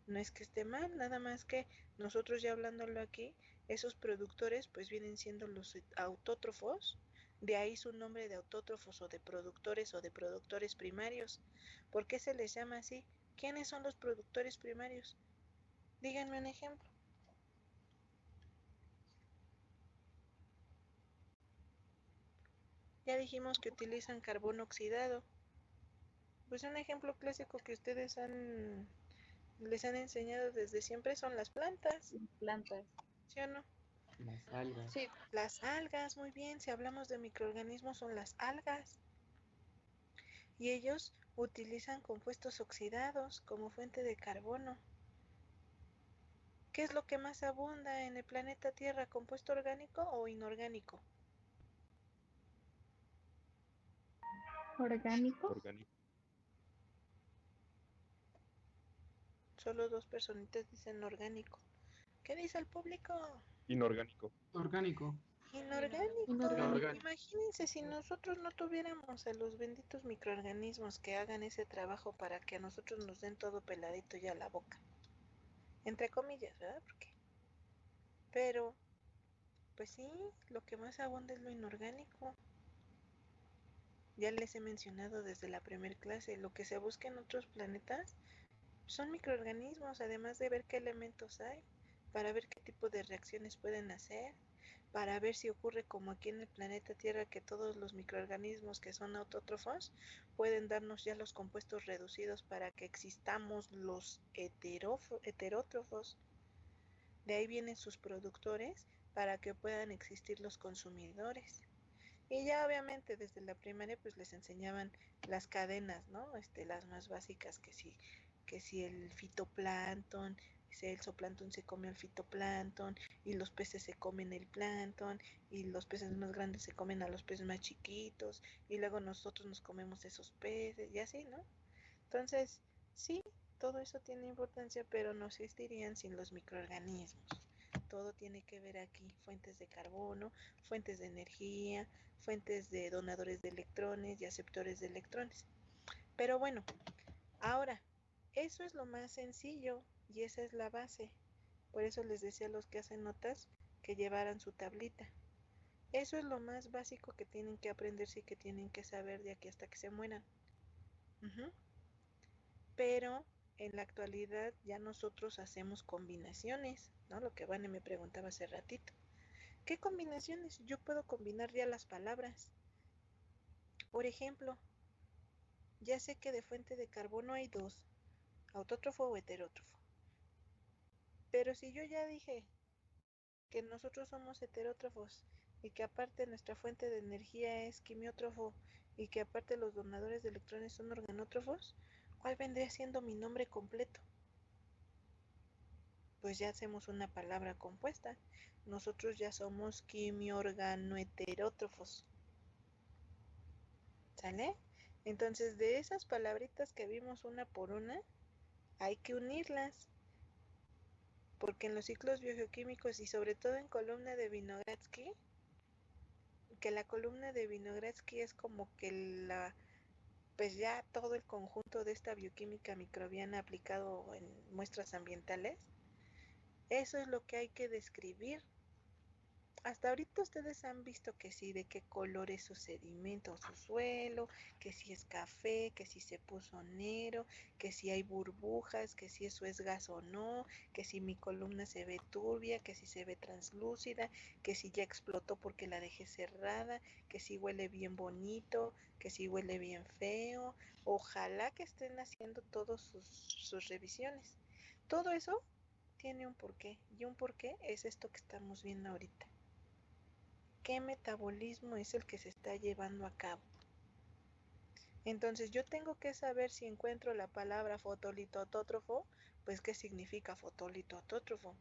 No es que esté mal, nada más que nosotros ya hablándolo aquí, esos productores pues vienen siendo los autótrofos, de ahí su nombre de autótrofos o de productores primarios. ¿Por qué se les llama así? ¿Quiénes son los productores primarios? Díganme un ejemplo. Ya dijimos que utilizan carbono oxidado. Pues un ejemplo clásico que ustedes les han enseñado desde siempre son las plantas. Plantas. ¿Sí o no? Las algas. Sí. Las algas, muy bien. Si hablamos de microorganismos, son las algas. Y ellos utilizan compuestos oxidados como fuente de carbono. ¿Qué es lo que más abunda en el planeta Tierra? ¿Compuesto orgánico o inorgánico? Orgánico. Orgánico. Solo 2 personitas dicen orgánico. ¿Qué dice el público? Inorgánico. Orgánico. Inorgánico. Inorgánico. Imagínense si nosotros no tuviéramos a los benditos microorganismos que hagan ese trabajo para que a nosotros nos den todo peladito ya a la boca. Entre comillas, ¿verdad? Pero, pues sí, lo que más abunda es lo inorgánico. Ya les he mencionado desde la primer clase, lo que se busca en otros planetas son microorganismos, además de ver qué elementos hay, para ver qué tipo de reacciones pueden hacer, para ver si ocurre como aquí en el planeta Tierra, que todos los microorganismos que son autótrofos pueden darnos ya los compuestos reducidos para que existamos los heterótrofos. De ahí vienen sus productores para que puedan existir los consumidores. Y ya obviamente desde la primaria pues les enseñaban las cadenas, ¿no? Las más básicas, que si el fitoplancton, si el zooplancton se come al fitoplancton, y los peces se comen el plancton, y los peces más grandes se comen a los peces más chiquitos, y luego nosotros nos comemos esos peces, y así, ¿no? Entonces, sí, todo eso tiene importancia, pero no existirían sin los microorganismos. Todo tiene que ver aquí, fuentes de carbono, fuentes de energía, fuentes de donadores de electrones y aceptores de electrones. Pero bueno, ahora, eso es lo más sencillo y esa es la base. Por eso les decía a los que hacen notas que llevaran su tablita. Eso es lo más básico que tienen que aprenderse y que tienen que saber de aquí hasta que se mueran. Pero en la actualidad ya nosotros hacemos combinaciones, ¿no? Lo que Vane me preguntaba hace ratito. ¿Qué combinaciones? Yo puedo combinar ya las palabras. Por ejemplo, ya sé que de fuente de carbono hay 2, autótrofo o heterótrofo. Pero si yo ya dije que nosotros somos heterótrofos y que aparte nuestra fuente de energía es quimiótrofo y que aparte los donadores de electrones son organótrofos, ¿cuál vendría siendo mi nombre completo? Pues ya hacemos una palabra compuesta. Nosotros ya somos quimiorganoheterótrofos. ¿Sale? Entonces, de esas palabritas que vimos una por una, hay que unirlas. Porque en los ciclos biogeoquímicos y sobre todo en columna de Vinogradsky, que la columna de Vinogradsky es como que pues ya todo el conjunto de esta bioquímica microbiana aplicado en muestras ambientales, eso es lo que hay que describir. Hasta ahorita ustedes han visto que sí, de qué color es su sedimento o su suelo, que si es café, que si se puso negro, que si hay burbujas, que si eso es gas o no, que si mi columna se ve turbia, que si se ve translúcida, que si ya explotó porque la dejé cerrada, que si huele bien bonito, que si huele bien feo. Ojalá que estén haciendo todas sus revisiones. Todo eso tiene un porqué, y un porqué es esto que estamos viendo ahorita. ¿Qué metabolismo es el que se está llevando a cabo? Entonces yo tengo que saber si encuentro la palabra fotolitoautótrofo, pues qué significa fotolitoautótrofo.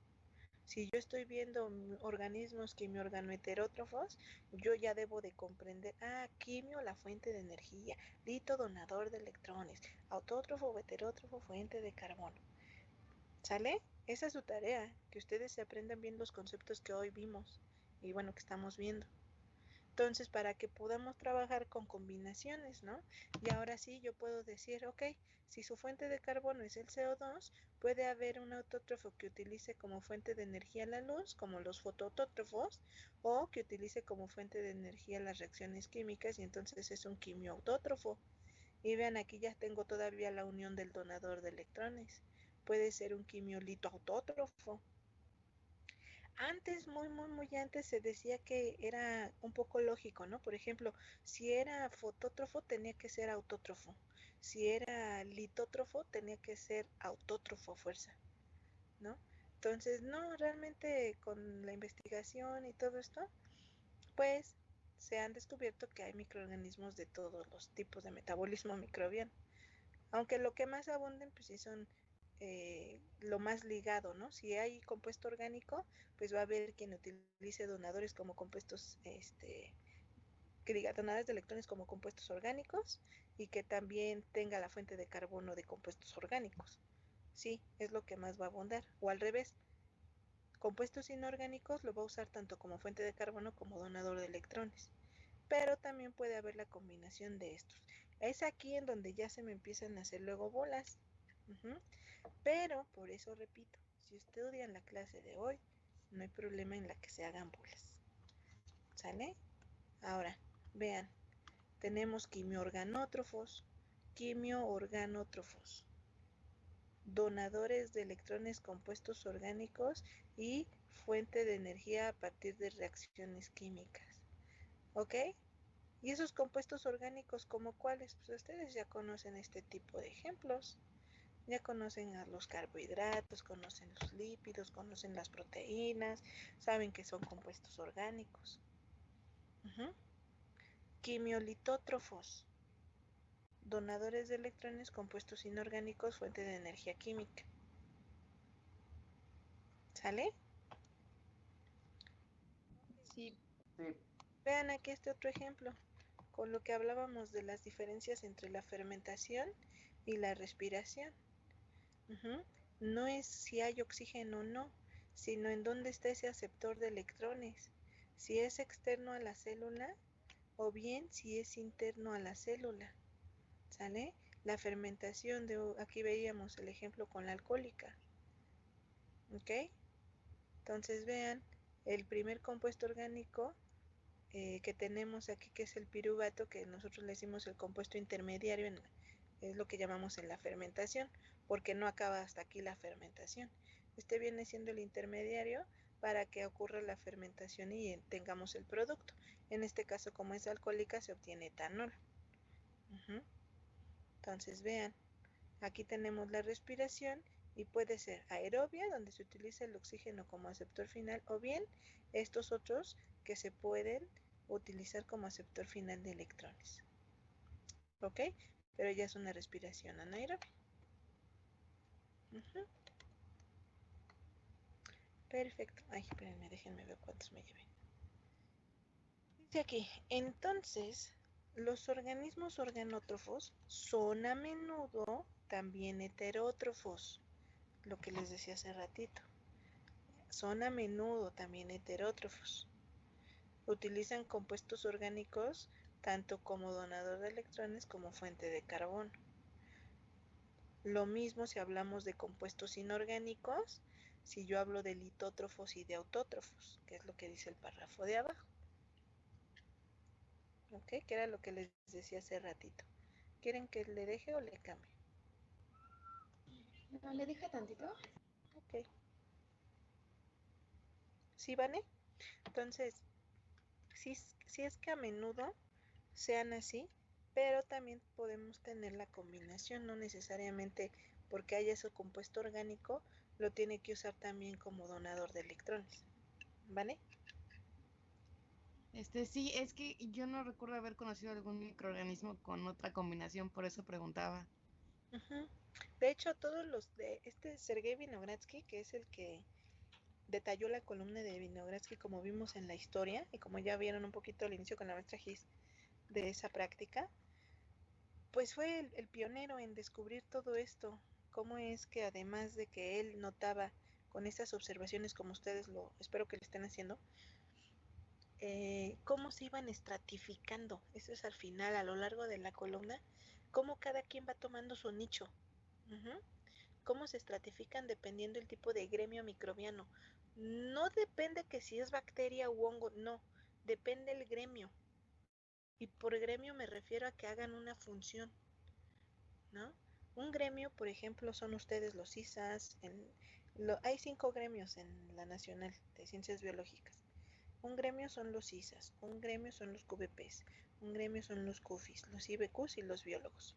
Si yo estoy viendo organismos quimiorganoheterótrofos, yo ya debo de comprender, quimio, la fuente de energía, lito, donador de electrones, autótrofo o heterótrofo, fuente de carbono. ¿Sale? Esa es su tarea, que ustedes se aprendan bien los conceptos que hoy vimos y bueno, que estamos viendo. Entonces, para que podamos trabajar con combinaciones, ¿no? Y ahora sí, yo puedo decir, ok, si su fuente de carbono es el CO2, puede haber un autótrofo que utilice como fuente de energía la luz, como los fotoautótrofos, o que utilice como fuente de energía las reacciones químicas, y entonces es un quimioautótrofo. Y vean, aquí ya tengo todavía la unión del donador de electrones. Puede ser un quimiolitoautótrofo. Antes, muy antes se decía que era un poco lógico, ¿no? Por ejemplo, si era fotótrofo tenía que ser autótrofo. Si era litótrofo tenía que ser autótrofo a fuerza, ¿no? Entonces, no, realmente con la investigación y todo esto, pues se han descubierto que hay microorganismos de todos los tipos de metabolismo microbiano. Aunque lo que más abunden, pues sí son lo más ligado, ¿no? Si hay compuesto orgánico, pues va a haber quien utilice donadores como compuestos, que diga donadores de electrones como compuestos orgánicos y que también tenga la fuente de carbono de compuestos orgánicos. Sí, es lo que más va a abundar. O al revés, compuestos inorgánicos lo va a usar tanto como fuente de carbono como donador de electrones. Pero también puede haber la combinación de estos. Es aquí en donde ya se me empiezan a hacer luego bolas. Pero, por eso repito, si estudian la clase de hoy, no hay problema en la que se hagan bolas. ¿Sale? Ahora, vean, tenemos quimioorganótrofos, donadores de electrones compuestos orgánicos y fuente de energía a partir de reacciones químicas. ¿Ok? ¿Y esos compuestos orgánicos como cuáles? Pues ustedes ya conocen este tipo de ejemplos. Ya conocen a los carbohidratos, conocen los lípidos, conocen las proteínas, saben que son compuestos orgánicos. Quimiolitótrofos, donadores de electrones compuestos inorgánicos, fuente de energía química. ¿Sale? Sí. Vean aquí este otro ejemplo, con lo que hablábamos de las diferencias entre la fermentación y la respiración. No es si hay oxígeno o no, sino en dónde está ese aceptor de electrones, si es externo a la célula o bien si es interno a la célula. ¿Sale? La fermentación, aquí veíamos el ejemplo con la alcohólica. ¿Ok? Entonces vean, el primer compuesto orgánico que tenemos aquí, que es el piruvato, que nosotros le decimos el compuesto intermediario, es lo que llamamos en la fermentación, porque no acaba hasta aquí la fermentación. Este viene siendo el intermediario para que ocurra la fermentación y tengamos el producto. En este caso, como es alcohólica, se obtiene etanol. Entonces vean, aquí tenemos la respiración y puede ser aerobia, donde se utiliza el oxígeno como aceptor final, o bien estos otros que se pueden utilizar como aceptor final de electrones. ¿Ok? Pero ya es una respiración anaerobia. Perfecto. Ay, espérenme, déjenme ver cuántos me llevé. Dice aquí, entonces, los organismos organótrofos son a menudo también heterótrofos, lo que les decía hace ratito. Son a menudo también heterótrofos. Utilizan compuestos orgánicos tanto como donador de electrones como fuente de carbono. Lo mismo si hablamos de compuestos inorgánicos, si yo hablo de litótrofos y de autótrofos, que es lo que dice el párrafo de abajo. ¿Ok? Que era lo que les decía hace ratito. ¿Quieren que le deje o le cambie? No, le deja tantito. Ok. ¿Sí, Vane? Entonces, sí es que a menudo sean así, pero también podemos tener la combinación, no necesariamente porque haya ese compuesto orgánico, lo tiene que usar también como donador de electrones. ¿Vale? Sí, es que yo no recuerdo haber conocido algún microorganismo con otra combinación, por eso preguntaba. De hecho, todos los de Sergei Vinogradsky, que es el que detalló la columna de Vinogradsky como vimos en la historia y como ya vieron un poquito al inicio con la maestra Gis de esa práctica, pues fue el pionero en descubrir todo esto. Cómo es que además de que él notaba con estas observaciones como ustedes lo espero que lo estén haciendo, cómo se iban estratificando, eso es al final, a lo largo de la columna, cómo cada quien va tomando su nicho, cómo se estratifican dependiendo del tipo de gremio microbiano. No depende que si es bacteria u hongo, no, depende el gremio. Y por gremio me refiero a que hagan una función, ¿no? Un gremio, por ejemplo, son ustedes los CISAS, hay 5 gremios en la Nacional de Ciencias Biológicas. Un gremio son los CISAS, un gremio son los QVPs, un gremio son los CUFIs, los IBQs y los biólogos.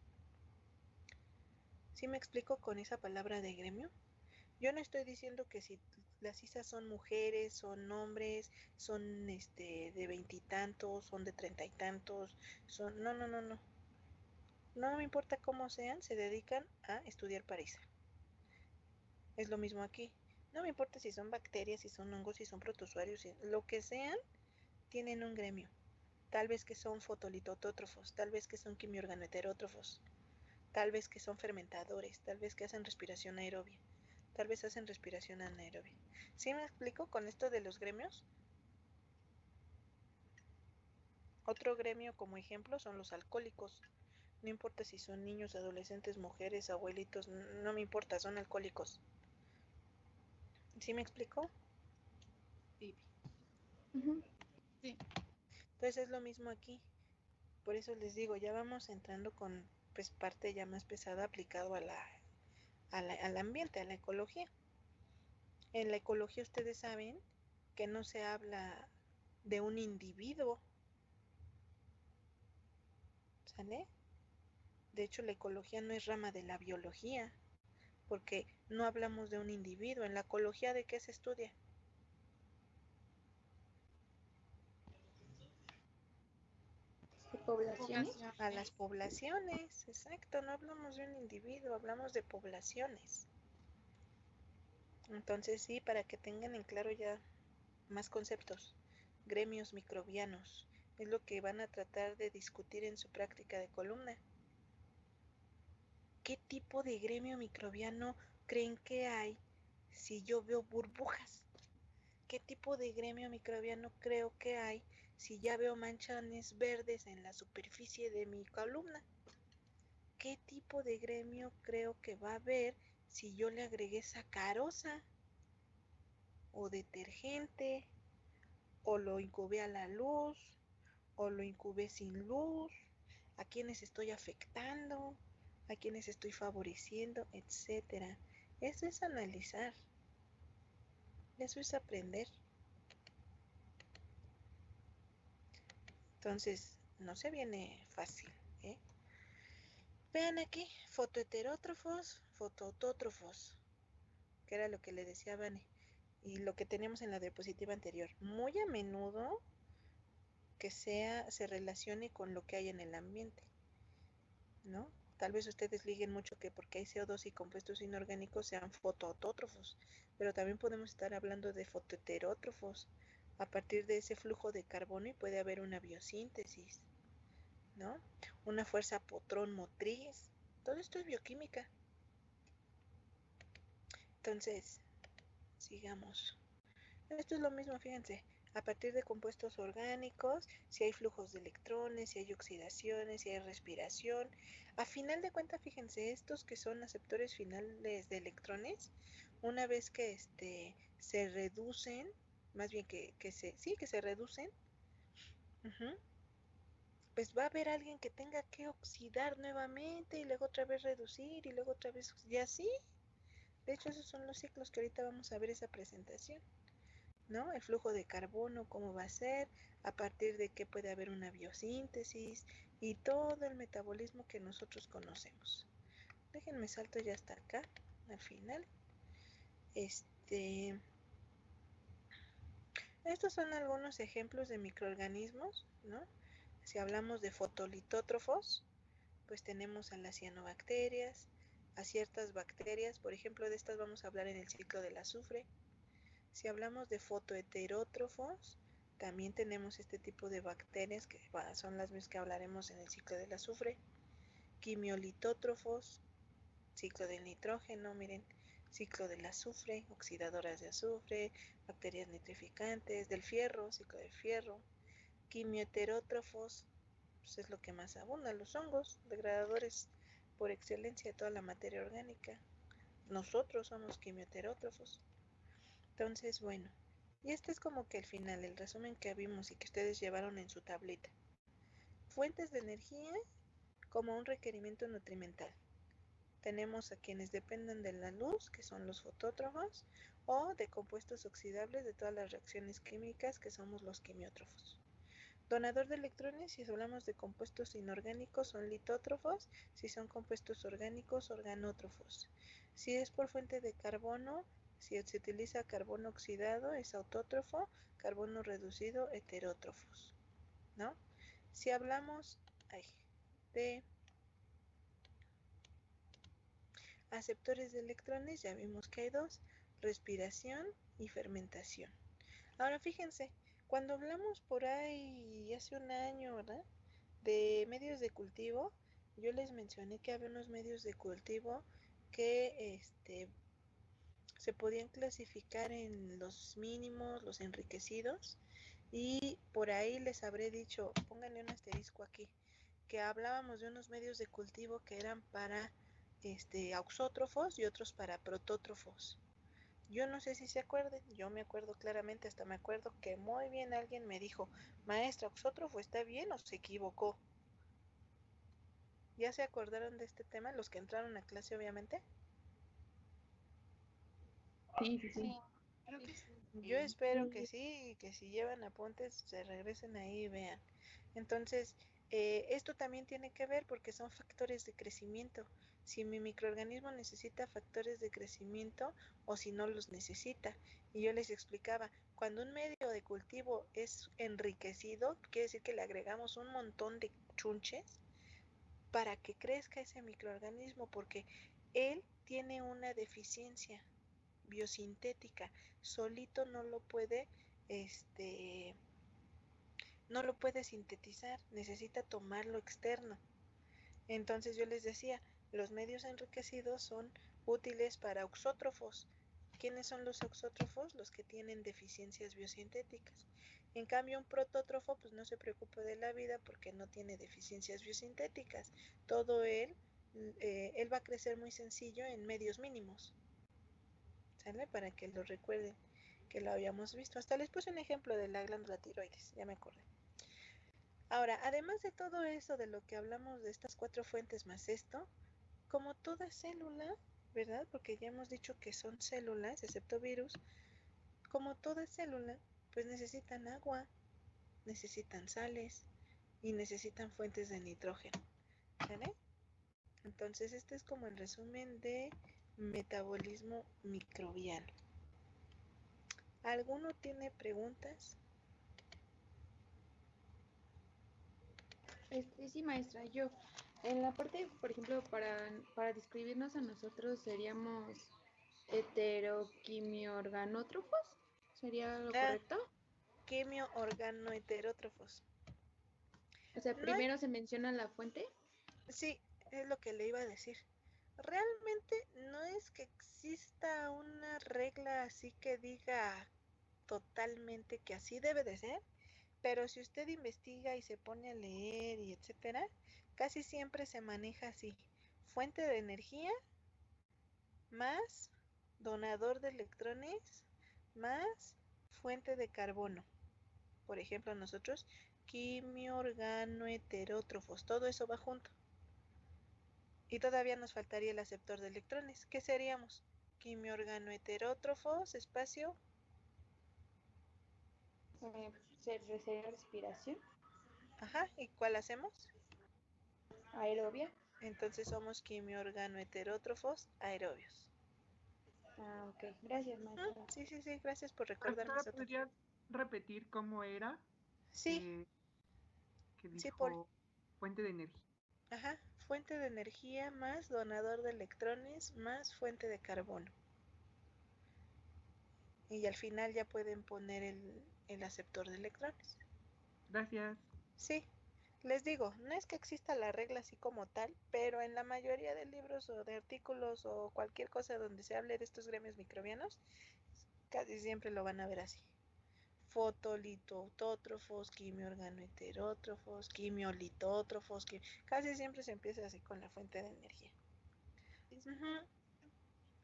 ¿Sí me explico con esa palabra de gremio? Yo no estoy diciendo que si las CISAS son mujeres, son hombres, son de 20 y tantos, son de 30 y tantos, no, no, no, no me importa cómo sean, se dedican a estudiar para ISA. Es lo mismo aquí. No me importa si son bacterias, si son hongos, si son protozoarios, lo que sean, tienen un gremio. Tal vez que son fotolitotótrofos, tal vez que son quimiorganoheterótrofos, tal vez que son fermentadores, tal vez que hacen respiración aerobia, tal vez hacen respiración anaerobia. ¿Sí me explico con esto de los gremios? Otro gremio como ejemplo son los alcohólicos. No importa si son niños, adolescentes, mujeres, abuelitos, no me importa, son alcohólicos. ¿Sí me explico? Sí. Sí. Entonces es lo mismo aquí. Por eso les digo, ya vamos entrando con pues parte ya más pesada aplicado al ambiente, a la ecología. En la ecología ustedes saben que no se habla de un individuo, ¿sale? De hecho, la ecología no es rama de la biología, porque no hablamos de un individuo. En la ecología, ¿de qué se estudia? ¿Poblaciones? A las poblaciones, exacto, no hablamos de un individuo, hablamos de poblaciones. Entonces sí, para que tengan en claro ya más conceptos, gremios microbianos, es lo que van a tratar de discutir en su práctica de columna. ¿Qué tipo de gremio microbiano creen que hay si yo veo burbujas? ¿Qué tipo de gremio microbiano creo que hay si ya veo manchones verdes en la superficie de mi columna? ¿Qué tipo de gremio creo que va a haber si yo le agregué sacarosa o detergente o lo incubé a la luz o lo incubé sin luz? ¿A quiénes estoy afectando? ¿A quiénes estoy favoreciendo? Etcétera. Eso es analizar. Eso es aprender. Entonces, no se viene fácil, ¿eh? Vean aquí, fotoheterótrofos, fotoautótrofos, que era lo que le decía Vane, y lo que teníamos en la diapositiva anterior. Muy a menudo que se relacione con lo que hay en el ambiente, ¿no? Tal vez ustedes liguen mucho que porque hay CO2 y compuestos inorgánicos sean fotoautótrofos, pero también podemos estar hablando de fotoheterótrofos. A partir de ese flujo de carbono y puede haber una biosíntesis, ¿no? Una fuerza patrón motriz. Todo esto es bioquímica. Entonces, sigamos. Esto es lo mismo, fíjense. A partir de compuestos orgánicos, si hay flujos de electrones, si hay oxidaciones, si hay respiración. A final de cuentas, fíjense, estos que son aceptores finales de electrones, una vez que se reducen, más bien que se reducen, pues va a haber alguien que tenga que oxidar nuevamente y luego otra vez reducir y luego otra vez, y así. De hecho, esos son los ciclos que ahorita vamos a ver esa presentación, ¿no? El flujo de carbono, cómo va a ser, a partir de qué puede haber una biosíntesis y todo el metabolismo que nosotros conocemos. Déjenme salto ya hasta acá, al final. Estos son algunos ejemplos de microorganismos, ¿no? Si hablamos de fotolitótrofos, pues tenemos a las cianobacterias, a ciertas bacterias, por ejemplo, de estas vamos a hablar en el ciclo del azufre. Si hablamos de fotoheterótrofos, también tenemos este tipo de bacterias que son las mismas que hablaremos en el ciclo del azufre. Quimiolitótrofos, ciclo del nitrógeno, miren, ciclo del azufre, oxidadoras de azufre, bacterias nitrificantes, del fierro, ciclo del fierro. Quimioheterótrofos, pues es lo que más abunda, los hongos, degradadores por excelencia de toda la materia orgánica. Nosotros somos quimioheterótrofos. Entonces, bueno, y este es como que el final, el resumen que vimos y que ustedes llevaron en su tablita. Fuentes de energía como un requerimiento nutrimental. Tenemos a quienes dependen de la luz, que son los fotótrofos, o de compuestos oxidables de todas las reacciones químicas, que somos los quimiótrofos. Donador de electrones, si hablamos de compuestos inorgánicos, son litótrofos, si son compuestos orgánicos, organótrofos. Si es por fuente de carbono, si se utiliza carbono oxidado, es autótrofo, carbono reducido, heterótrofos, ¿no? Si hablamos de Aceptores de electrones, ya vimos que hay dos, respiración y fermentación. Ahora fíjense, cuando hablamos por ahí hace un año, ¿verdad?, de medios de cultivo, yo les mencioné que había unos medios de cultivo que se podían clasificar en los mínimos, los enriquecidos, y por ahí les habré dicho, pónganle un asterisco aquí, que hablábamos de unos medios de cultivo que eran para auxótrofos y otros para protótrofos. Yo no sé si se acuerden, yo me acuerdo claramente, hasta me acuerdo que muy bien alguien me dijo, maestra, ¿auxótrofo está bien o se equivocó? ¿Ya se acordaron de este tema los que entraron a clase, obviamente? Sí, sí, sí. Creo que sí. Yo espero que sí, y que si llevan apuntes se regresen ahí y vean. Entonces, esto también tiene que ver porque son factores de crecimiento. Si mi microorganismo necesita factores de crecimiento o si no los necesita. Y yo les explicaba, cuando un medio de cultivo es enriquecido, quiere decir que le agregamos un montón de chunches para que crezca ese microorganismo, porque él tiene una deficiencia biosintética, solito no lo puede sintetizar, necesita tomarlo externo. Entonces yo les decía, los medios enriquecidos son útiles para auxótrofos. ¿Quiénes son los auxótrofos? Los que tienen deficiencias biosintéticas. En cambio, un protótrofo pues no se preocupa de la vida porque no tiene deficiencias biosintéticas. Todo él va a crecer muy sencillo en medios mínimos. ¿Sale? Para que lo recuerden, que lo habíamos visto. Hasta les puse un ejemplo de la glándula tiroides, ya me acordé. Ahora, además de todo eso, de lo que hablamos de estas 4 fuentes más esto, como toda célula, ¿verdad? Porque ya hemos dicho que son células, excepto virus, como toda célula, pues necesitan agua, necesitan sales y necesitan fuentes de nitrógeno, ¿vale? Entonces, este es como el resumen de metabolismo microbiano. ¿Alguno tiene preguntas? Sí, maestra, yo. En la parte, por ejemplo, para describirnos a nosotros seríamos heteroquimiorganótrofos, ¿sería lo correcto? Quimio-organoheterótrofos. O sea, primero se menciona la fuente. Sí, es lo que le iba a decir. Realmente no es que exista una regla así que diga totalmente que así debe de ser, pero si usted investiga y se pone a leer y etcétera, casi siempre se maneja así: fuente de energía más donador de electrones más fuente de carbono. Por ejemplo, nosotros quimio-organoheterótrofos, todo eso va junto. Y todavía nos faltaría el aceptor de electrones. ¿Qué seríamos? Quimio-organoheterótrofos, espacio. Sería respiración. Ajá, ¿y cuál hacemos? Aerobia. Entonces somos quimio-organoheterótrofos aerobios. Ah, ok. Gracias, maestra. Sí, gracias por recordarme eso. ¿Podrías repetir cómo era? Sí. Que dijo fuente de energía. Ajá, fuente de energía más donador de electrones más fuente de carbono. Y al final ya pueden poner el aceptor de electrones. Gracias. Sí, les digo, no es que exista la regla así como tal, pero en la mayoría de libros o de artículos o cualquier cosa donde se hable de estos gremios microbianos, casi siempre lo van a ver así: fotolitoautótrofos, quimio-organoheterótrofos, quimiolitótrofos, casi siempre se empieza así con la fuente de energía.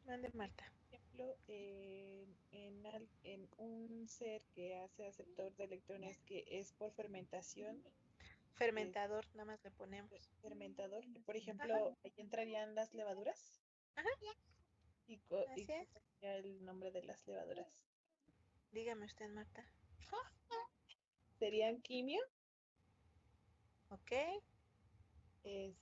Mande, Marta. Por ejemplo, en un ser que hace aceptor de electrones que es por fermentación. Fermentador, nada más le ponemos. Fermentador, por ejemplo, ahí entrarían las levaduras. Ajá. ¿Y cuál sería el nombre de las levaduras? Dígame usted, Marta. ¿Serían quimio? Ok. ¿Qué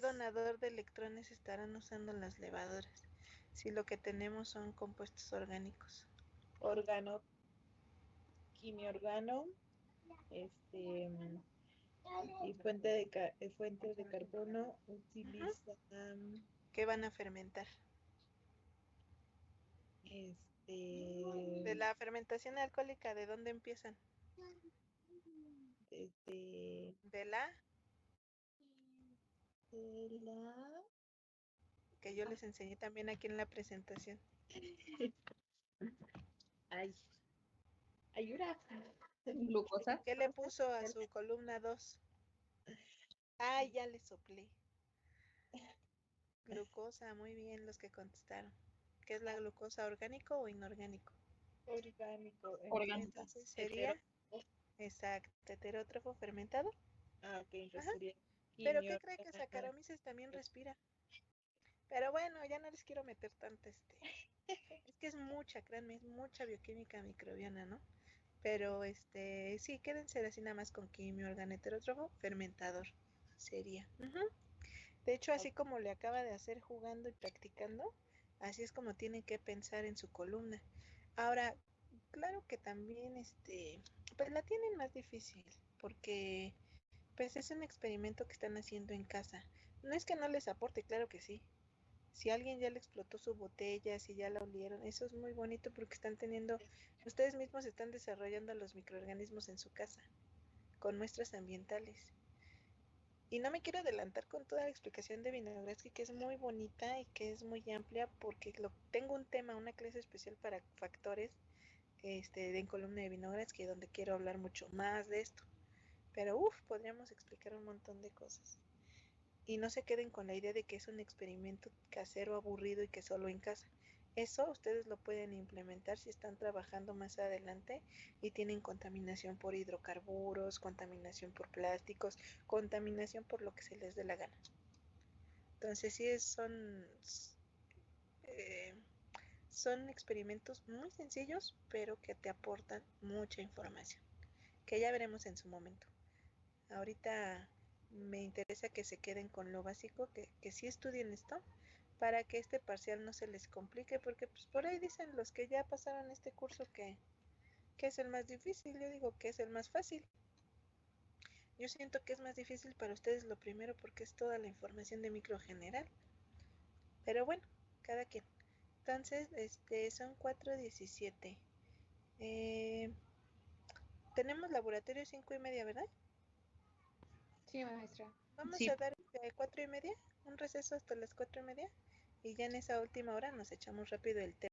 donador de electrones estarán usando las levaduras? Si lo que tenemos son compuestos orgánicos. Organo, quimio-organo, Y fuente de carbono utiliza ¿Qué van a fermentar? De la fermentación alcohólica, ¿de dónde empiezan? De la que yo les enseñé también aquí en la presentación. Ay, ayuda. Glucosa. ¿Qué le puso a su columna 2? Ay, ya le soplé. Glucosa, muy bien los que contestaron. ¿Qué es la glucosa, orgánico o inorgánico? Orgánico. Entonces sería, exacto, heterótrofo fermentado. Ok, Pero ¿qué cree que Saccharomyces también respira? Pero bueno, ya no les quiero meter tanto es que es mucha, créanme, es mucha bioquímica microbiana, ¿no? Pero sí, quédense así nada más con quimio, órgano heterótrofo, fermentador sería. De hecho, así como le acaba de hacer jugando y practicando, así es como tiene que pensar en su columna. Ahora, claro que también pues la tienen más difícil, porque pues es un experimento que están haciendo en casa. No es que no les aporte, claro que sí. Si alguien ya le explotó su botella, si ya la olieron, eso es muy bonito porque están teniendo, ustedes mismos están desarrollando los microorganismos en su casa, con muestras ambientales. Y no me quiero adelantar con toda la explicación de Vinogradsky, que es muy bonita y que es muy amplia, porque tengo un tema, una clase especial para factores en columna de Vinogradsky, donde quiero hablar mucho más de esto. Pero podríamos explicar un montón de cosas. Y no se queden con la idea de que es un experimento casero aburrido y que solo en casa. Eso ustedes lo pueden implementar si están trabajando más adelante y tienen contaminación por hidrocarburos, contaminación por plásticos, contaminación por lo que se les dé la gana. Entonces sí son experimentos muy sencillos, pero que te aportan mucha información, que ya veremos en su momento. Ahorita me interesa que se queden con lo básico, que sí estudien esto, para que este parcial no se les complique, porque pues por ahí dicen los que ya pasaron este curso que es el más difícil. Yo digo que es el más fácil. Yo siento que es más difícil para ustedes lo primero porque es toda la información de micro general. Pero bueno, cada quien. Entonces, son 4:17. Tenemos laboratorio 5:30, ¿verdad? Sí, maestra. Vamos Sí. a dar 4:30, un receso hasta las 4:30, y ya en esa última hora nos echamos rápido el tema.